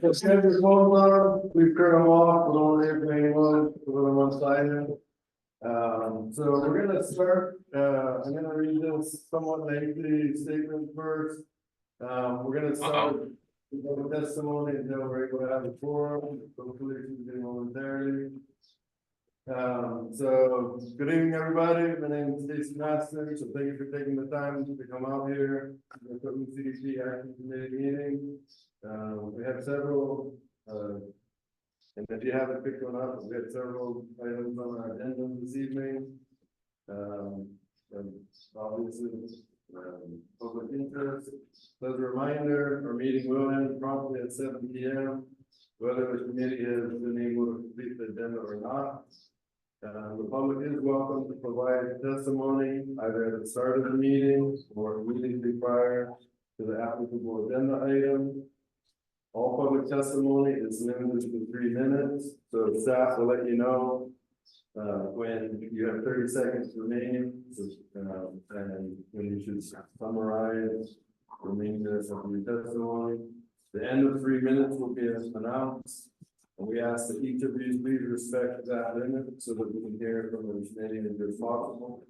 The schedule's on, we've turned them off, but only if anyone, put them on silent. So we're gonna start, I'm gonna read this somewhat lengthy statement first. We're gonna start with the testimony until we're able to have a forum, hopefully it's getting momentarily. So good evening, everybody. My name is Stacey Master, so thank you for taking the time to come out here to the Kaʻū CDP Action Committee meeting. We have several, and if you haven't picked one up, we have several items on our agenda this evening. And obviously, public interest. As a reminder, our meeting will end promptly at 7 p.m. Whether the committee has been able to complete the agenda or not. The public is welcome to provide testimony either at the start of the meeting or immediately prior to the applicable agenda item. All public testimony is limited to 3 minutes, so staff will let you know when you have 30 seconds remaining, and when you should summarize the remainder of your testimony. The end of 3 minutes will be announced, and we ask that each of you please respect that limit so that we can hear from as many as possible.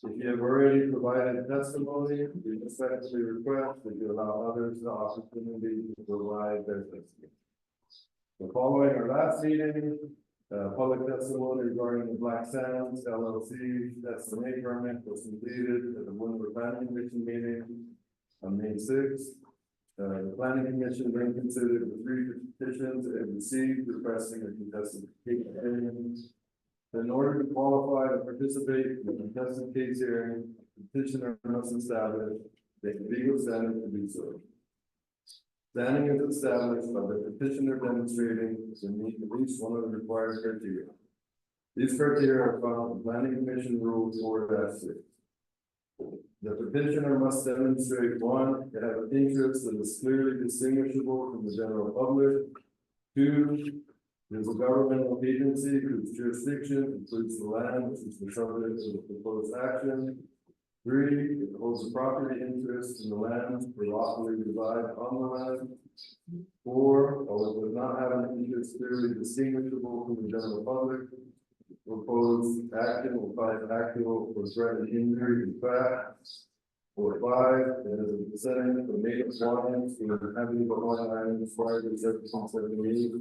If you have already provided testimony, we respectfully request that you allow others the opportunity to provide their testimony. So following our last meeting, public testimony regarding the Black Sands LLC SMA permit was completed at the Winter Planning Commission meeting on May 6th. The Planning Commission then considered the 3 petitions it received requesting a contested case hearing. In order to qualify to participate in the contested case hearing, the petitioner must establish the legal standing to do so. Standing is established by the petitioner demonstrating to meet at least one of the required criteria. These criteria are found in Planning Commission Rule 4-6. The petitioner must demonstrate 1, to have an interest that is clearly distinguishable from the general public. 2, there's a governmental agency whose jurisdiction includes the land which is the subject of the proposed action. 3, it holds a property interest in the land or lawfully reside on the land. 4, although it does not have an interest clearly distinguishable from the general public, proposed action will cause actual or threatened injury in fact. Or 5, it is a descendant of native Hawaiians who are inhabiting the Hawaiian Islands prior to 1778.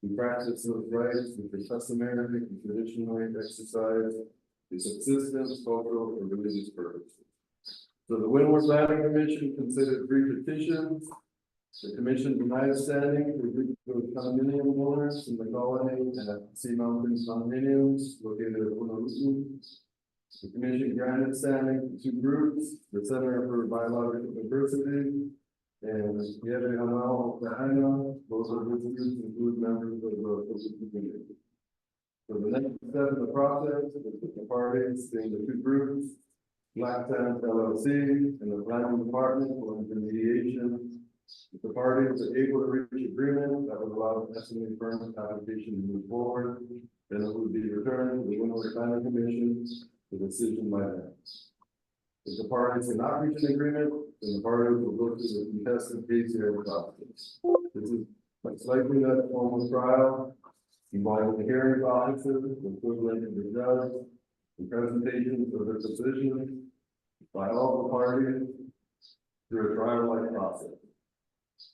We practice those rights which are customary and traditionally exercised for subsistence, cultural, or religious purposes. So the Windward Planning Commission considered 3 petitions. The commission denied standing for condominium owners in the colony at Sea Mountain condominiums located at Honolulu. The commission granted standing to 2 groups, the Center for Biological Diversity and Yere Hanao Kahana. Both of these groups include members of the community. So the next step in the process is the parties being the 2 groups, Black Sands LLC and the Planning Department will enter mediation. If the parties are able to reach agreement that would allow the SMA permit application to move forward, then it would be returned to the Windward Planning Commission for decision by them. If the parties cannot reach an agreement, then the parties will go to the contested case hearing process. This is most likely that formal trial involving the hearing officers, the equivalent of the judge, the presentations of their positions by all the parties through a trial-like process.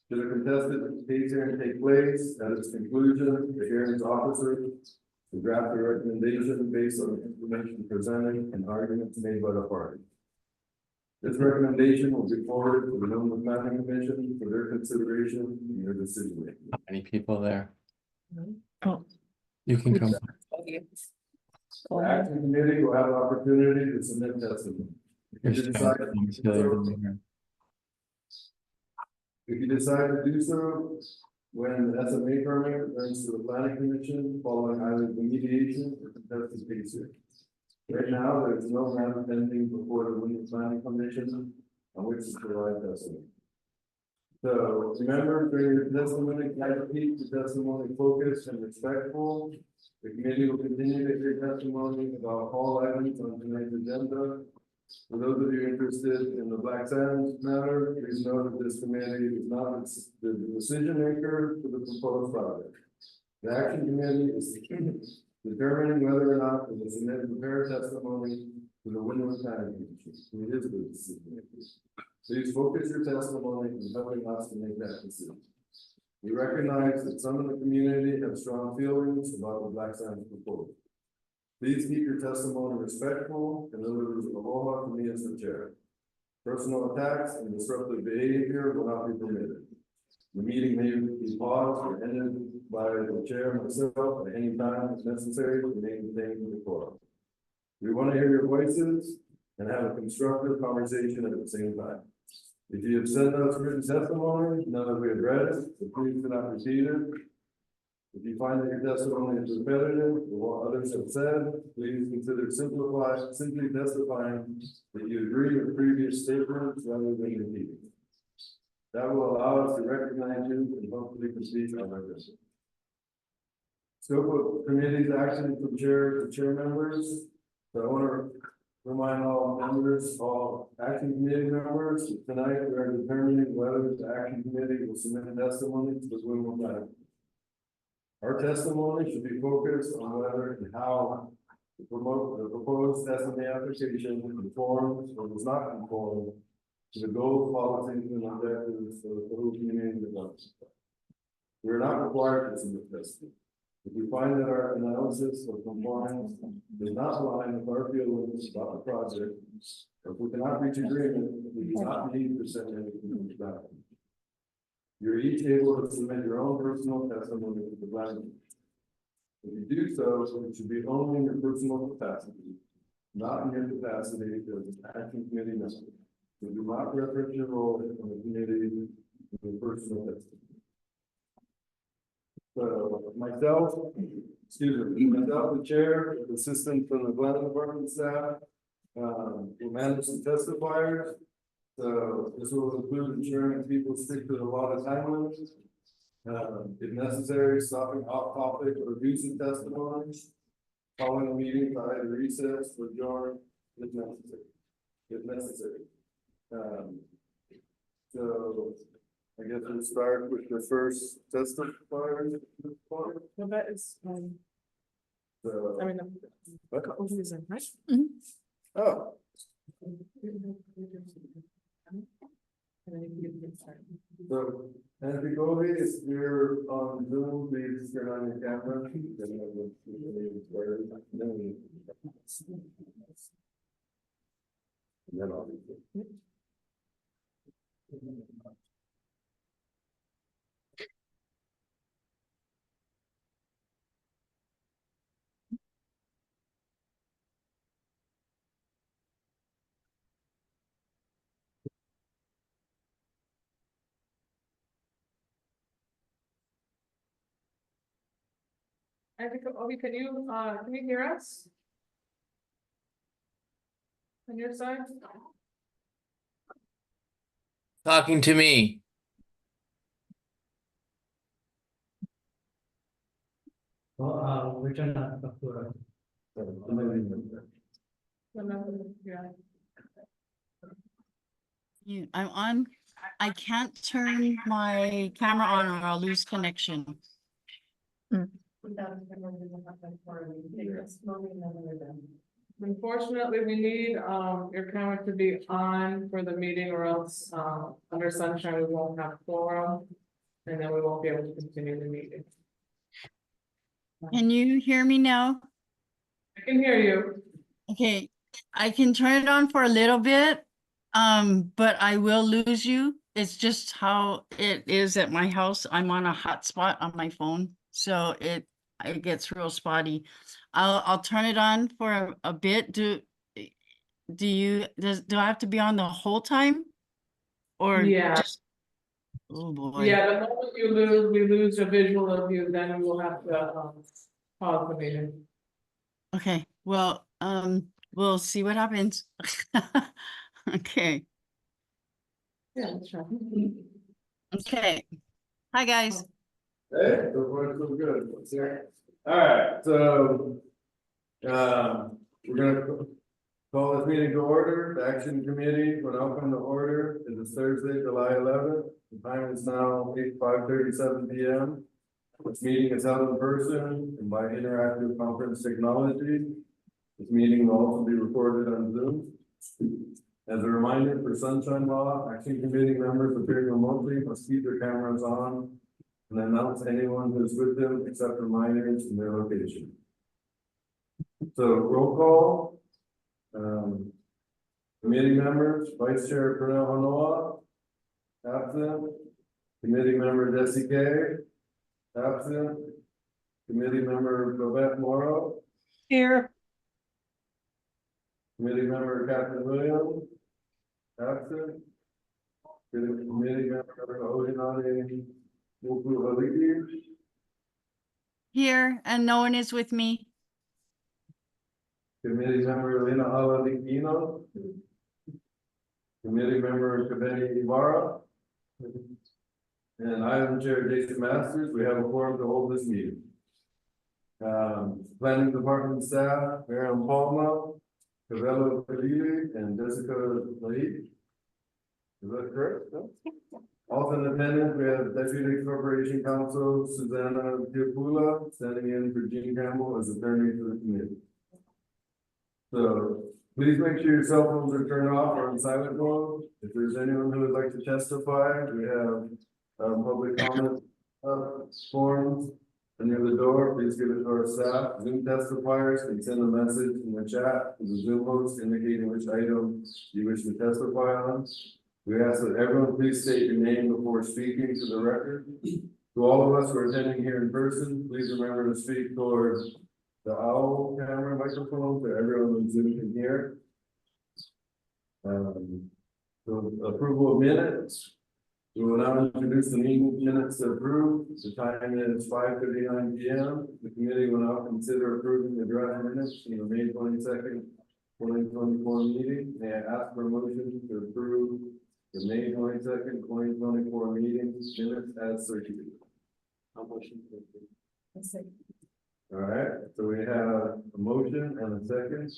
Should a contested case hearing take place, at its conclusion, the hearings officer will draft a recommendation based on the information presented and arguments made by the party. This recommendation will be forwarded to the Windward Planning Commission for their consideration and their decision making. How many people there? Oh. You can come. The action committee will have an opportunity to submit testimony. If you decide to do so, when the SMA permit returns to the Planning Commission following either the mediation or contested case hearing. Right now, there is no matter pending before the Windward Planning Commission on which to provide testimony. So remember, during your testimony, try to keep the testimony focused and respectful. The committee will continue to hear testimony about all items on tonight's agenda. For those of you interested in the Black Sands matter, please know that this committee is not the decision maker for the proposed project. The action committee is determining whether or not it will submit prepared testimony to the Windward Planning Commission, who is the decision maker. Please focus your testimony on helping us to make that decision. We recognize that some of the community have strong feelings about the Black Sands proposal. Please keep your testimony respectful and deliver aloha from me as the chair. Personal attacks and disruptive behavior will not be permitted. The meeting may be paused or ended by the chair myself at any time if necessary to maintain the quorum. We want to hear your voices and have a constructive conversation at the same time. If you have sent us written testimony, now that we have read it, so please do not repeat it. If you find that your testimony is repetitive to what others have said, please consider simply testifying that you agree with previous statements rather than repeating. That will allow us to recognize you and hopefully proceed on our business. Scope of committee's action from chair to chair members. So I want to remind all members, all action committee members, tonight we are determining whether the action committee will submit testimony to the Windward Planning. Our testimony should be focused on whether and how to promote the proposed SMA application conforms or does not conform to the goals, policies, and objectives of the Kaʻū community development. We are not required to submit testimony. If we find that our analysis of compliance does not align with our feelings about the project, or if we cannot reach agreement, we do not need to send anything back. You're each able to submit your own personal testimony to the planning. If you do so, it should be only in your personal capacity, not in your capacity as an action committee member. So do not reference your role in the committee in your personal testimony. So myself, the chair, the assistant from the planning department staff, will manage the testifiers. So this will include ensuring people stick to the allotted time limits. If necessary, stopping off topic or abusing testimonies. Following the meeting, to either recess or adjourn if necessary. So I guess we'll start with the first testifier. So that is, So, I mean, what? right? Oh, And then you can get started. so, and if you go here, if you're on Zoom, please turn on your camera. And then I'll. I think, Obi, can you hear us? On your side? Talking to me. We turn up the Yeah. I'm on. I can't turn my camera on or I'll lose connection. Unfortunately, we need your camera to be on for the meeting or else under sunshine, we won't have quorum. And then we won't be able to continue the meeting. Can you hear me now? I can hear you. Okay, I can turn it on for a little bit, but I will lose you. It's just how it is at my house. I'm on a hotspot on my phone, so it gets real spotty. I'll turn it on for a bit. Do I have to be on the whole time? Or Yeah. just, oh boy. Yeah, the moment we lose a visual of you, then we'll have to pause the meeting. Okay, well, we'll see what happens. Okay, Yeah, that's right. okay. Hi, guys. Hey, so far so good. All right, so, we're gonna Call this meeting to order. The action committee will open the order. It is Thursday, July 11th. The time is now 5:37 p.m. This meeting is held in person and by interactive conference technology. This meeting will also be recorded on Zoom. As a reminder, for sunshine law, action committee members appearing remotely must keep their cameras on and announce anyone who is with them except for minors in their location. So roll call. Committee members, Vice Chair Pernell Hanoa, absent. Committee member Jesse Kay, absent. Committee member Babette Morrow, Here. committee member Captain Williams, absent. Committee member Ohinani Muku Haliki, Here, and no one is with me. committee member Lina Aladikino, committee member Kabeni Ibarra, and Item Chair Jason Masters. We have a quorum to hold this meeting. Planning Department staff, Aaron Palma, Cabello Kalili, and Jessica Laik. Is that correct? No? Also in attendance, we have Deputy Corporation Counsel Susanna Diapula, standing in for Jean Campbell as attorney for the committee. So please make sure your cell phones are turned off or on silent mode. If there's anyone who would like to testify, we have public comment forms near the door. Please give it to our staff. Zoom testifiers can send a message in the chat to the Zoom host indicating which item you wish to testify on. We ask that everyone please state your name before speaking to the record. To all of us who are attending here in person, please remember to speak towards the owl camera microphone so everyone on Zoom can hear. So approval of minutes. We will now introduce the meeting minutes to approve. The time is 5:39 p.m. The committee will now consider approving the draft minutes from the May 22nd, 2024 meeting. May I ask for a motion to approve the May 22nd, 2024 meeting minutes as circulated? Motion to approve. All right, so we have a motion and a second.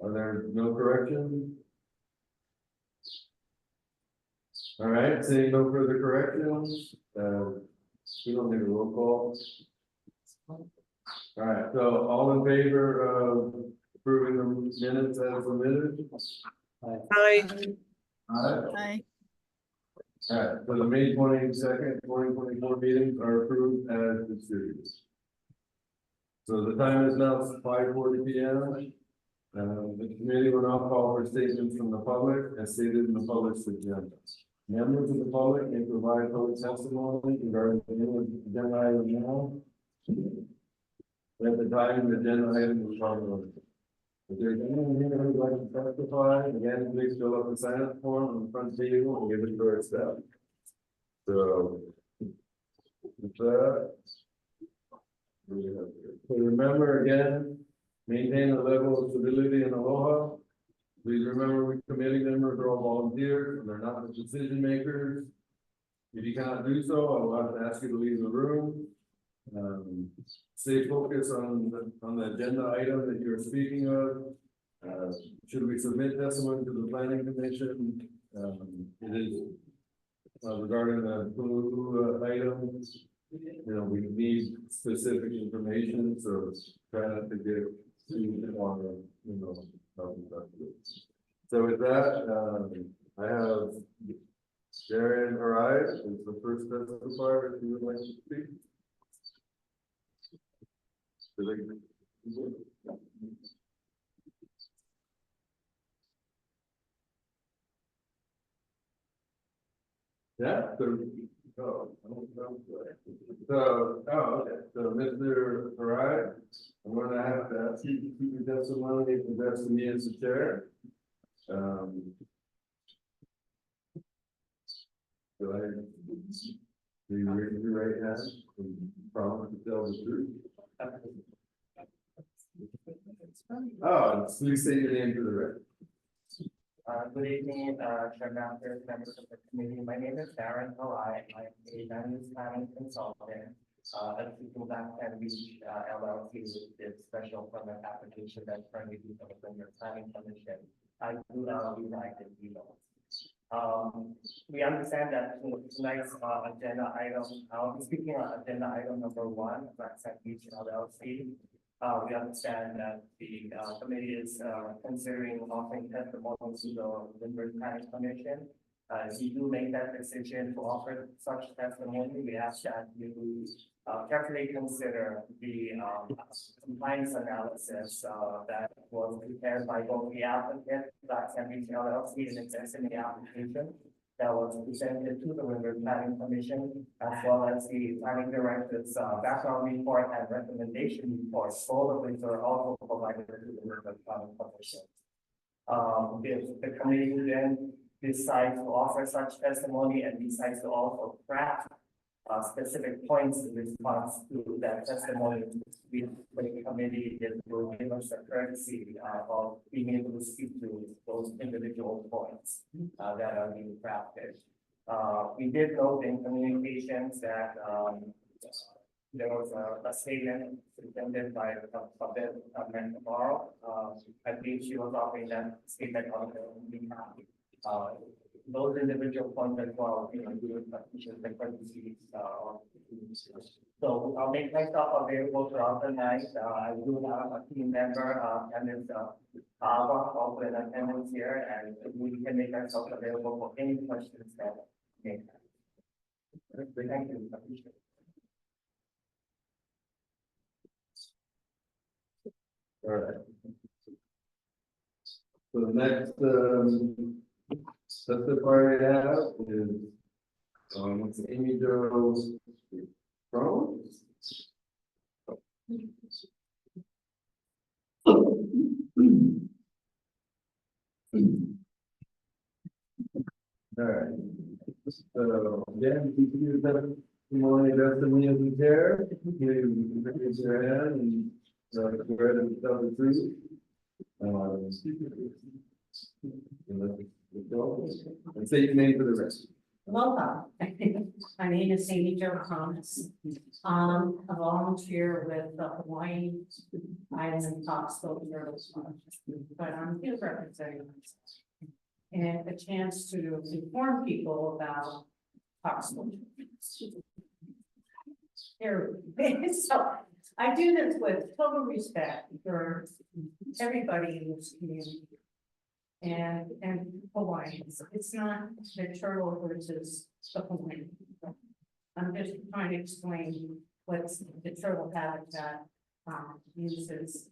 Are there no corrections? All right, seeing no further corrections, we don't need a roll call. All right, so all in favor of approving the minutes as submitted? Hi. All right. Hi. All right, so the May 22nd, 2024 meetings are approved as distributed. So the time is now 5:40 p.m. The committee will now call for statements from the public as stated in the published agenda. Members of the public may provide public testimony regarding the agenda item now. At the time the agenda item is called. If there's anyone here who would like to testify, again, please fill out the sign-up form on the front table and give it to our staff. So, with that, so remember again, maintain a level of civility and aloha. Please remember, we committee members are all volunteers, and they're not the decision makers. If you cannot do so, I will have to ask you to leave the room. Stay focused on the agenda item that you're speaking of. Should we submit testimony to the planning commission? It is regarding the blue items. You know, we need specific information, so try not to get too on, you know. So with that, I have Sharon Arise is the first testifier. If you would like to speak. Yeah. Okay. So Mr. Farai, I'm gonna have to ask you to keep your testimony and address me as the chair. Go ahead. Do you raise your right hand and promise to tell the truth? Oh, please say your name to the record. Good evening, Chairman, members of the committee. My name is Darren Halai. I'm a Chinese planning consultant. as we go back and reach, LLC with this special permit application that's currently due from the planning commission. I do rewrite the deal. We understand that tonight's agenda item, speaking on agenda item number 1, Blackside Beach LLC. We understand that the committee is considering offering testimony to the Lindbergh Planning Commission. If you do make that decision to offer such testimony, we ask that you carefully consider the compliance analysis that was prepared by both the applicant, Blackside Beach LLC, and its estimate application that was presented to the Lindbergh Planning Commission, as well as the planning director's background report and recommendation report. All of which are also provided to the Lindbergh Planning Commission. If the committee then decides to offer such testimony and decides to also craft specific points in response to that testimony, the committee will give us the courtesy of being able to speak to those individual points that are being crafted. We did note in communications that there was a statement presented by tomorrow. I believe she was offering that statement on the behalf. Those individual points as well, you know, the courtesy. So I'll make myself available throughout the night. I do have a team member, and also in attendance here, and we can make ourselves available for any questions that you may have. Thank you. Appreciate it. All right. So the next, testify we have is, Amy Joe's Pro. All right. So again, you can use that testimony that's the me as a chair. You raise your hand and go ahead and tell the truth. And say your name for the rest. Welcome. My name is Amy Jo Thomas. A volunteer with the Hawaii Island Hospital Girls Fund, but I'm here representing myself. And a chance to inform people about hospital. So I do this with total respect for everybody in this community. And Hawaiians, it's not the turtle versus the Hawaiian. I'm just trying to explain what's the turtle habitat uses.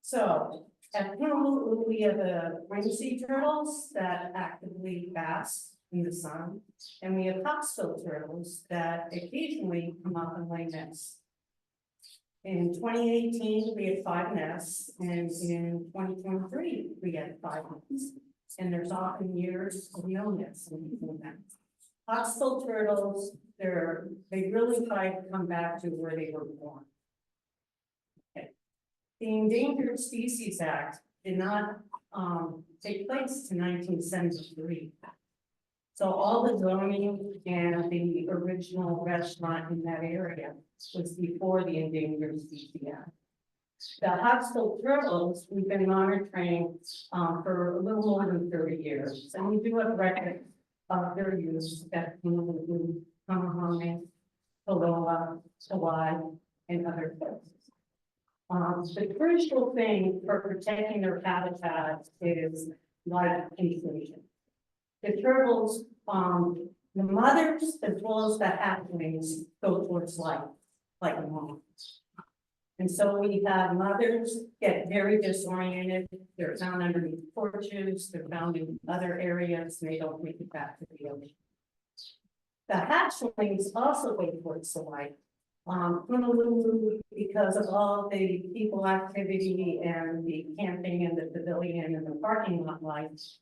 So at Honolulu, we have the ring sea turtles that actively bask in the sun, and we have hawksbill turtles that occasionally come up and lay nests. In 2018, we had 5 nests, and in 2023, we had 5 nests. And there's often years of no nests in between them. Hawksbill turtles, they really try to come back to where they were born. Okay. The Endangered Species Act did not take place in 1973. So all the zoning and the original restaurant in that area was before the Endangered Species Act. The hawksbill turtles, we've been monitoring for a little more than 30 years. And we do have records of their use at Honolulu, Kamahame, Aloha, Hawaii, and other places. The crucial thing for protecting their habitats is light inclusion. The turtles, the mothers as well as the hatchlings go towards light, like a mom. And so we have mothers get very disoriented. They're found underneath porches, they're found in other areas, and they don't make it back to the ocean. The hatchlings also go towards the light. Honolulu, because of all the people activity and the camping and the pavilion and the parking lot lights,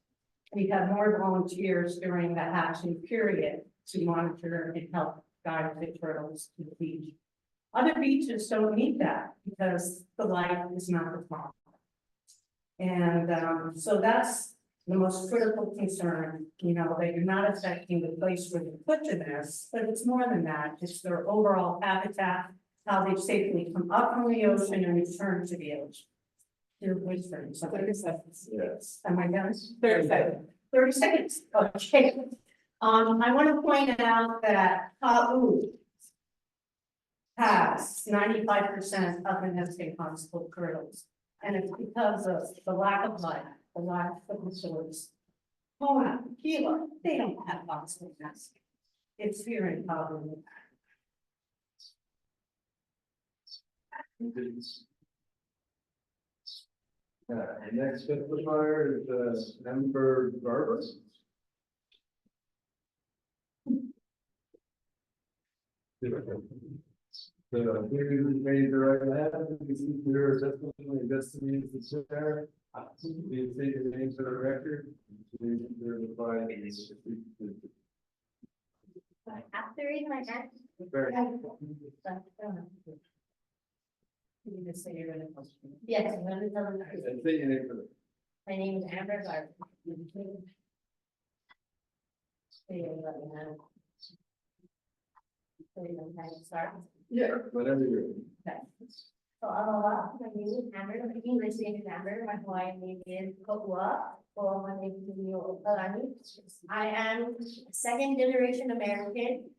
we have more volunteers during the hatching period to monitor and help guide the turtles to the beach. Other beaches don't need that because the light is not the problem. And so that's the most critical concern, you know, that you're not affecting the place where you put the nest, but it's more than that, it's their overall habitat, how they safely come up from the ocean and return to the ocean. Your wisdom, so 30 seconds. Yes. am I done? 30 seconds. 30 seconds, okay. I want to point out that Kaʻū has 95% of the nesting possible turtles. And it's because of the lack of light, the lack of resources. Kona, Kila, they don't have possible nesting. It's here in Kaʻū. The next testifier is Member Garber. So here you raise your right hand, you see your testimony, destiny is the chair. You say your name for the record. Please verify. After reading my hand, Very- You just say you're gonna question. yes, I'm gonna tell them. And say your name for the. My name is Amber Garb. So you let me know. So you know how to start. Yeah. Whatever you're. So, my name is Amber, my English name is Amber, my Hawaiian name is Kaʻū, or my name is Alani. I am second generation American.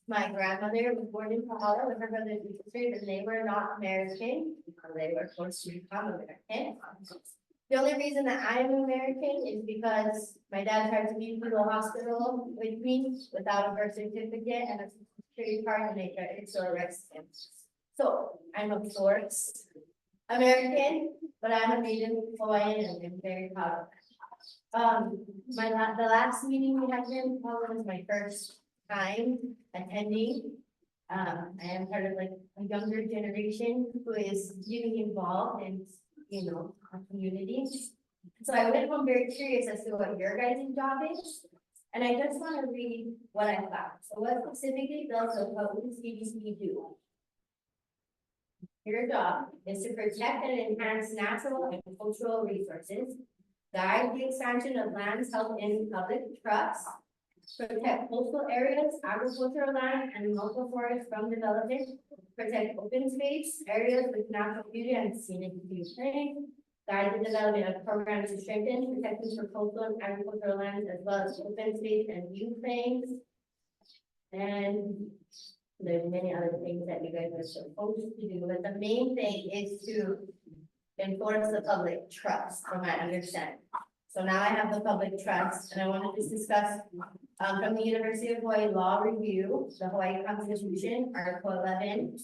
My grandmother was born in Kahala with her brothers and sisters, and they were not American because they were forced to become American. The only reason that I am American is because my dad tried to leave me to the hospital with me without a birth certificate and a security card, and they tried to arrest him. So I'm of sorts American, but I'm a native Hawaiian and I'm very proud of that. The last meeting we had here in Kahala was my first time attending. I am part of like a younger generation who is getting involved in, you know, our community. So I went home very curious as to what your guys' job is. And I just want to read what I found. So what specifically does the Kaʻū CDP do? Your job is to protect and enhance natural and cultural resources, guide the expansion of lands held in public trust, protect coastal areas, agricultural land, and local forests from development, protect open space, areas with natural beauty and scenic beauty, guide the development of programs to strengthen protections for coastal and agricultural lands, as well as open space and view plains. And there's many other things that you guys are supposed to do, but the main thing is to enforce the public trust, from my understanding. So now I have the public trust, and I want to just discuss from the University of Hawaii Law Review, the Hawaii Constitution, Article 11,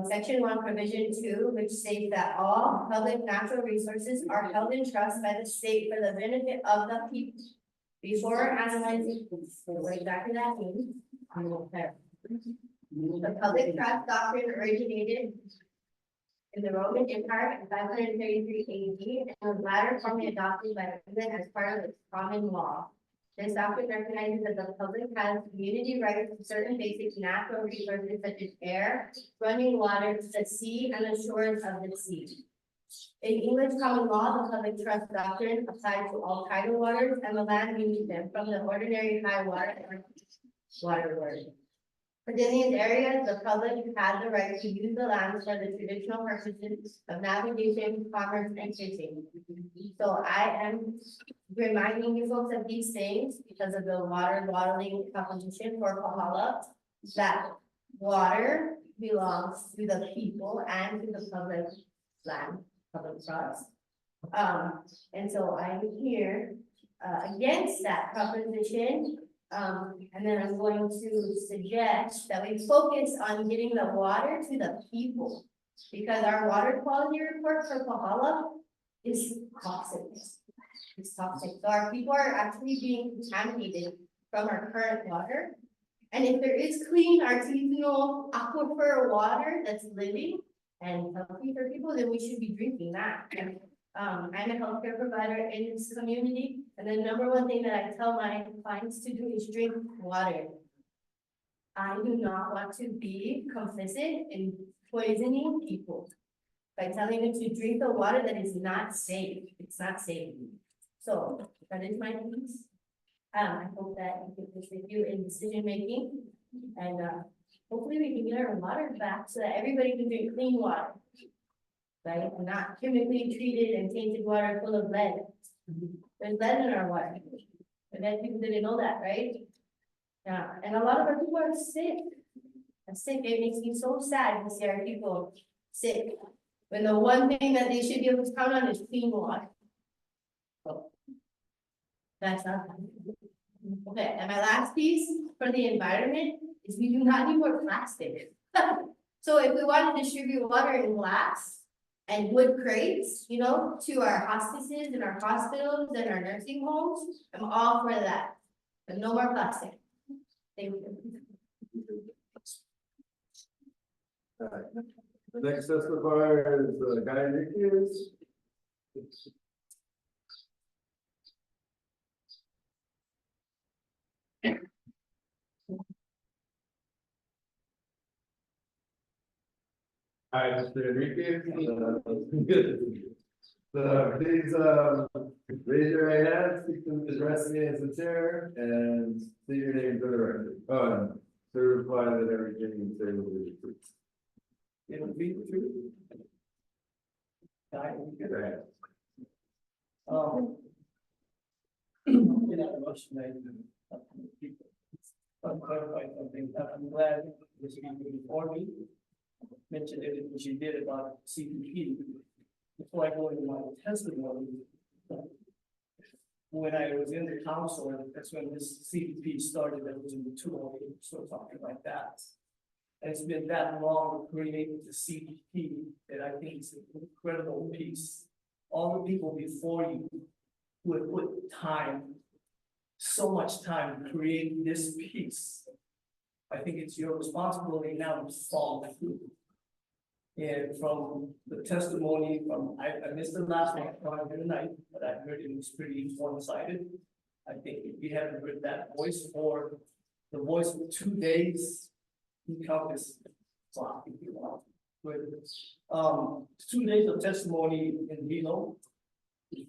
Section 1, Provision 2, which states that all public natural resources are held in trust by the state for the benefit of the people. Before analyzing what exactly that means, I'm going to clarify. The public trust doctrine originated in the Roman Empire in 533 AD and was later formally adopted by England as part of its common law. This doctrine recognizes that the public has community rights to certain basic natural resources such as air, running water, the sea, and the shores of the sea. In English common law, the public trust doctrine applies to all tidal waters and the land beneath them, from the ordinary high waterway. Within these areas, the public had the right to use the lands for the traditional purposes of navigation, commerce, and fishing. So I am reminding you folks of these things because of the water-waterling competition for Kahala, that water belongs to the people and to the public land, public trust. And so I'm here against that proposition. And then I'm going to suggest that we focus on getting the water to the people, because our water quality report for Kahala is toxic. It's toxic. So our people are actually being contaminated from our current water. And if there is clean artisanal aquifer water that's living and healthy for people, then we should be drinking that. And, I'm a healthcare provider in this community, and the number one thing that I tell my clients to do is drink water. I do not want to be complicit in poisoning people by telling them to drink the water that is not safe. It's not safe. So that is my piece. I hope that you get this review in decision making and, hopefully we can get our water back so that everybody can drink clean water. Right, and not chemically treated and tainted water full of lead. There's lead in our water. And then people didn't know that, right? Yeah, and a lot of our people are sick. It makes me so sad to see our people sick. When the one thing that they should be able to count on is clean water. So, that's not. Okay, and my last piece for the environment is we do not need more plastic. So if we want to distribute water in glass and wood crates, you know, to our hospices and our hospitals and our nursing homes, I'm all for that. But no more plastic. Thank you. Alright. The next testifier is Guy Nichols. Hi, Mr. Enrique. So please raise your right hand, speak to the rest as the chair, and say your name for the record. And certify that everything you say will be true. It'll be the truth. Right. In that motion, I'm clarifying something. I'm glad this came before me. Mentioned it, what you did about CDP. Before I go into my testimony, when I was in the council, that's when this CDP started. That was in the 208, so something like that. And it's been that long creating the CDP that I think it's an incredible piece. All the people before you who have put time, so much time to create this piece. I think it's your responsibility now to follow through. And from the testimony from, I missed the last one on tonight, but I heard it was pretty one-sided. I think if you haven't heard that voice or the voice of 2 days, you count this clock if you want. But 2 days of testimony in Vino,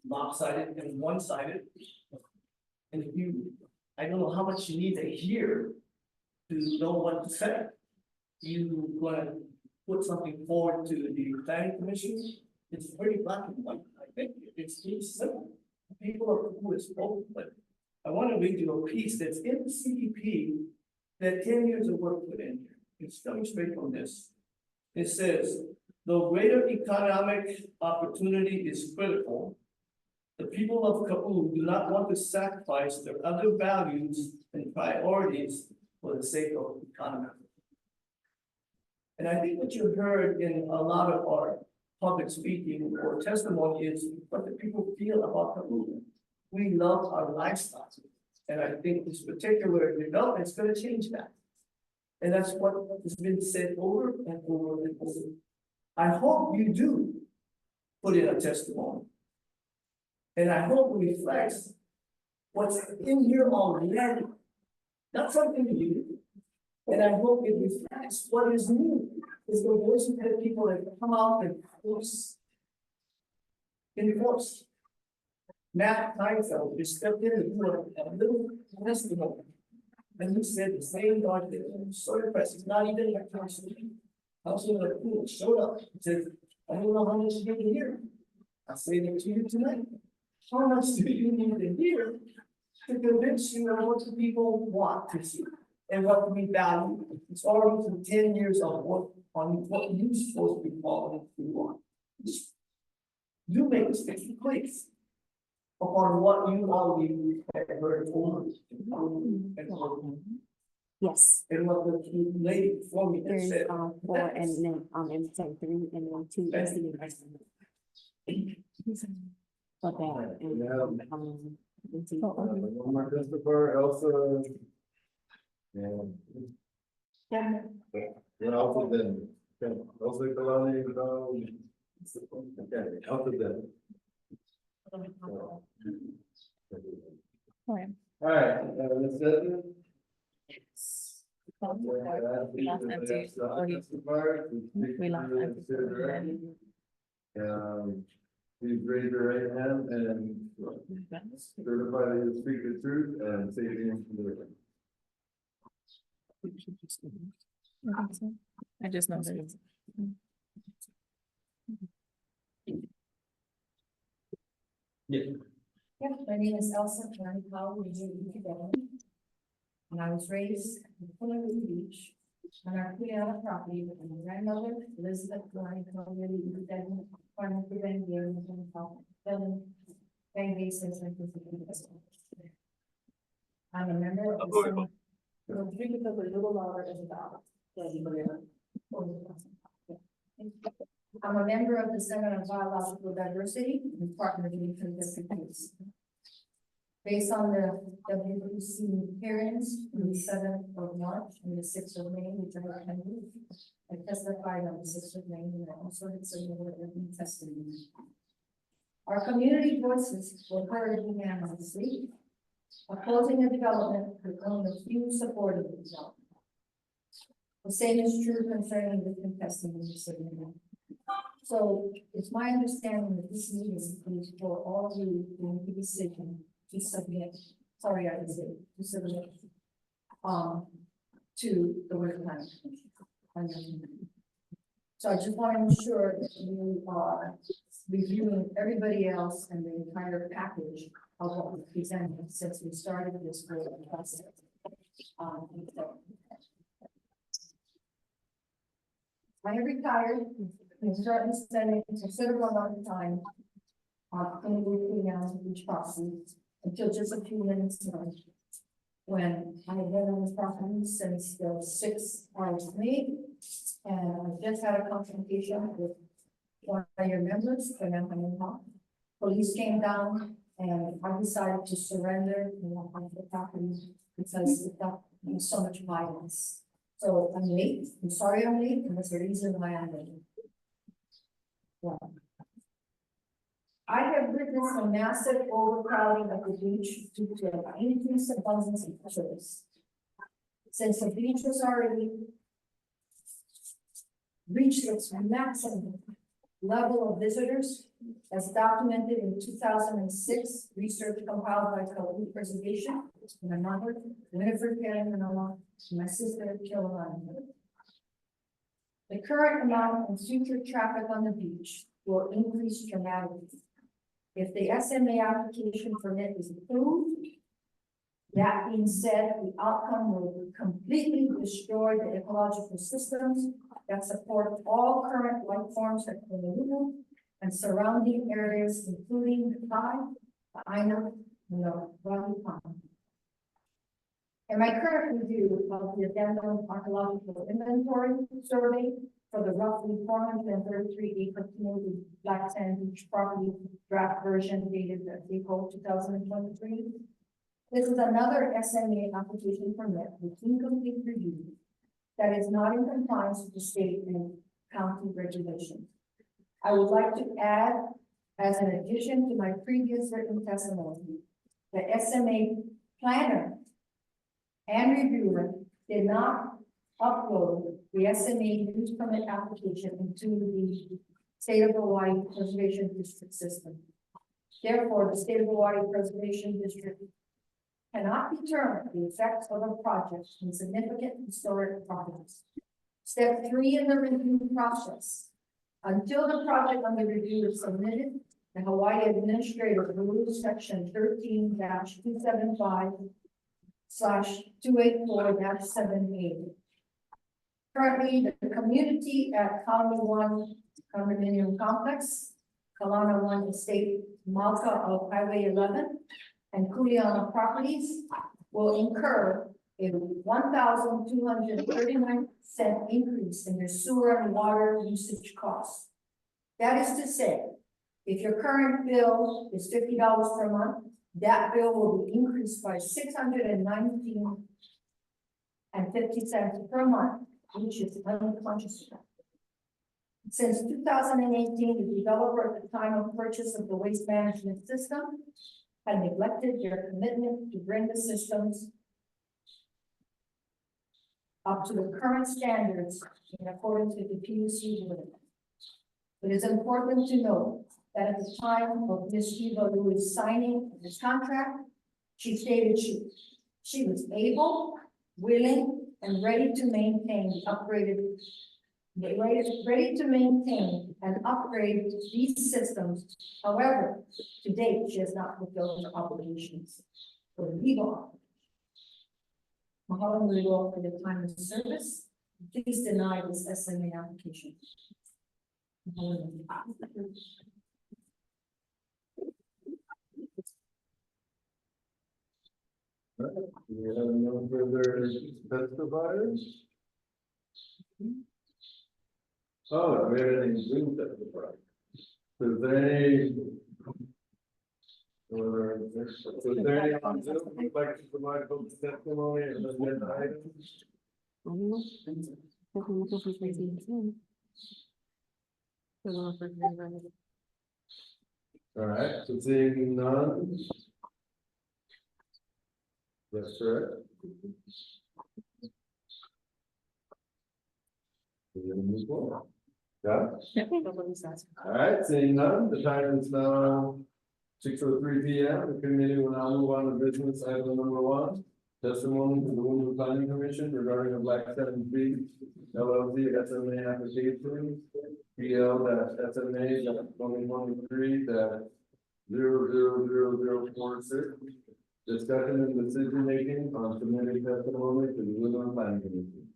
lopsided and one-sided. And if you, I don't know how much you need to hear to know what to say. You gonna put something forward to the planning commission, it's pretty black and white. I think it's simple. People are who have spoken, but I want to read you a piece that's in the CDP that 10 years of work put in here. It's coming straight from this. It says, though greater economic opportunity is critical, the people of Kaʻū do not want to sacrifice their other values and priorities for the sake of economy. And I think what you heard in a lot of our public speaking or testimony is what the people feel about Kaʻū. We love our lifestyle. And I think this particular development is going to change that. And that's what has been said over and over and over. I hope you do put in a testimony. And I hope it reflects what's in here already. Not something new. And I hope it reflects what is new. Is the voice of the people that come out and enforce. Matt Kleinfeld just stepped in and put a little testimony. And he said the same God did. So impressed. It's not even like Councilor Kaʻū showed up. He said, I don't know how much you need to hear. I'll say that to you tonight. How much do you need to hear to convince you of what the people want to see and what we value? It's already for 10 years of work on what you're supposed to be following through on. You make mistakes, please, upon what you already have heard over and over. Yes, And what the lady before me had there's said. 4 and then and 3 and then 2 is the investment. But that and One more testifier, Elsa. Yeah. Yeah, Elsa then. Okay, Elsa Kalani, okay, Elsa then. All right, let's set it. Please raise your right hand and Certify that you speak the truth and say the truth. I just know that. Yeah, my name is Elsa, and I'm Kaʻū, together. And I was raised in Honolulu Beach, on our Kaʻū property with my grandmother, Elizabeth, Glenn, Colby, Devon, Farmer, Ben, Gary, and Devon, Van Gases, and I'm a member of the Senate. We'll drink it up a little louder as a dog. I'm a member of the Center on Biological Diversity and Department of Interest. Based on the WPC hearings on the 7th of March and the 6th of May, which I attended, I testified on the 6th of May, and I also had submitted a written testimony. Our community voices were heard unanimously, opposing the development with only a few supporting the development. The same is true concerning the testimony submitted. So it's my understanding that this meeting is for all of you to make a decision to submit, sorry, I didn't say, to submit, to the Work Plan Commission. So I just want to ensure that you are reviewing everybody else and the entire package of what we presented since we started this whole process. I have retired and started spending a considerable amount of time on cleaning out each process until just a few minutes ago, when I have been on this property since the 6 hours of May, and I just had a confrontation with one of your members, police came down, and I decided to surrender the property because it got so much violence. So I'm late. I'm sorry I'm late, and that's the reason why I'm late. Well, I have witnessed a massive overcrowding of the beach due to an increased abundance of tourists. Since the beach was already reached its maximum level of visitors, as documented in 2006, research compiled by Kaʻū Preservation, and my mother, Winifred Perry, and my sister, Caroline. The current amount of future traffic on the beach will increase dramatically. If the SMA application permit is approved, that being said, the outcome will completely destroy the ecological systems that support all current life forms at Honolulu and surrounding areas, including the Kaʻū, the Aina, and the Waiʻi Pond. In my current review of the addendum archaeological inventory survey for the roughly 433 acre community Black Sand Beach property draft version dated April 2023, this is another SMA application permit with incomplete review that is not in compliance with the state and county regulations. I would like to add, as an addition to my previous written testimony, the SMA planner and reviewer did not upload the SMA use permit application into the State of Hawaii Preservation District system. Therefore, the State of Hawaii Preservation District cannot determine the effects of a project in significant historic properties. Step 3 in the review process. Until the project under review is submitted, the Hawaii Administrative Rules Section 13-275/284-7A. Currently, the community at Kalana 1 Condominium Complex, Kalana 1 Estate, Malka of Highway 11, and Kuleana properties will incur a 1,239% increase in their sewer and water usage costs. That is to say, if your current bill is $50 per month, that bill will be increased by $619.50 per month, which is unconscious. Since 2018, the developer at the time of purchase of the waste management system had neglected their commitment to bring the systems up to the current standards in accordance with the PUC rule. It is important to note that at the time of Ms. Eva Louis signing this contract, she stated she was able, willing, and ready to maintain the upgraded, ready to maintain and upgrade these systems. However, to date, she has not fulfilled her obligations for legal obligations. Mahalo nui for your time of service. Please deny this SMA application. Mahalo nui. We have no further testifiers. Oh, we have anything Zoom testify. Is there any? Or, is there any on Zoom who'd like to provide public testimony and then items? I don't know. I'm looking for something. All right, so seeing none. That's correct. We're gonna move forward. Yeah, all right, seeing none, the time is now 6:03 p.m. The committee will now move on to business item number 1. Testimony to the Women's Planning Commission regarding the Black 7B LLC SMA application. PL-2023-000046. Discussion and decision making on submitting testimony to the Women's Planning Commission.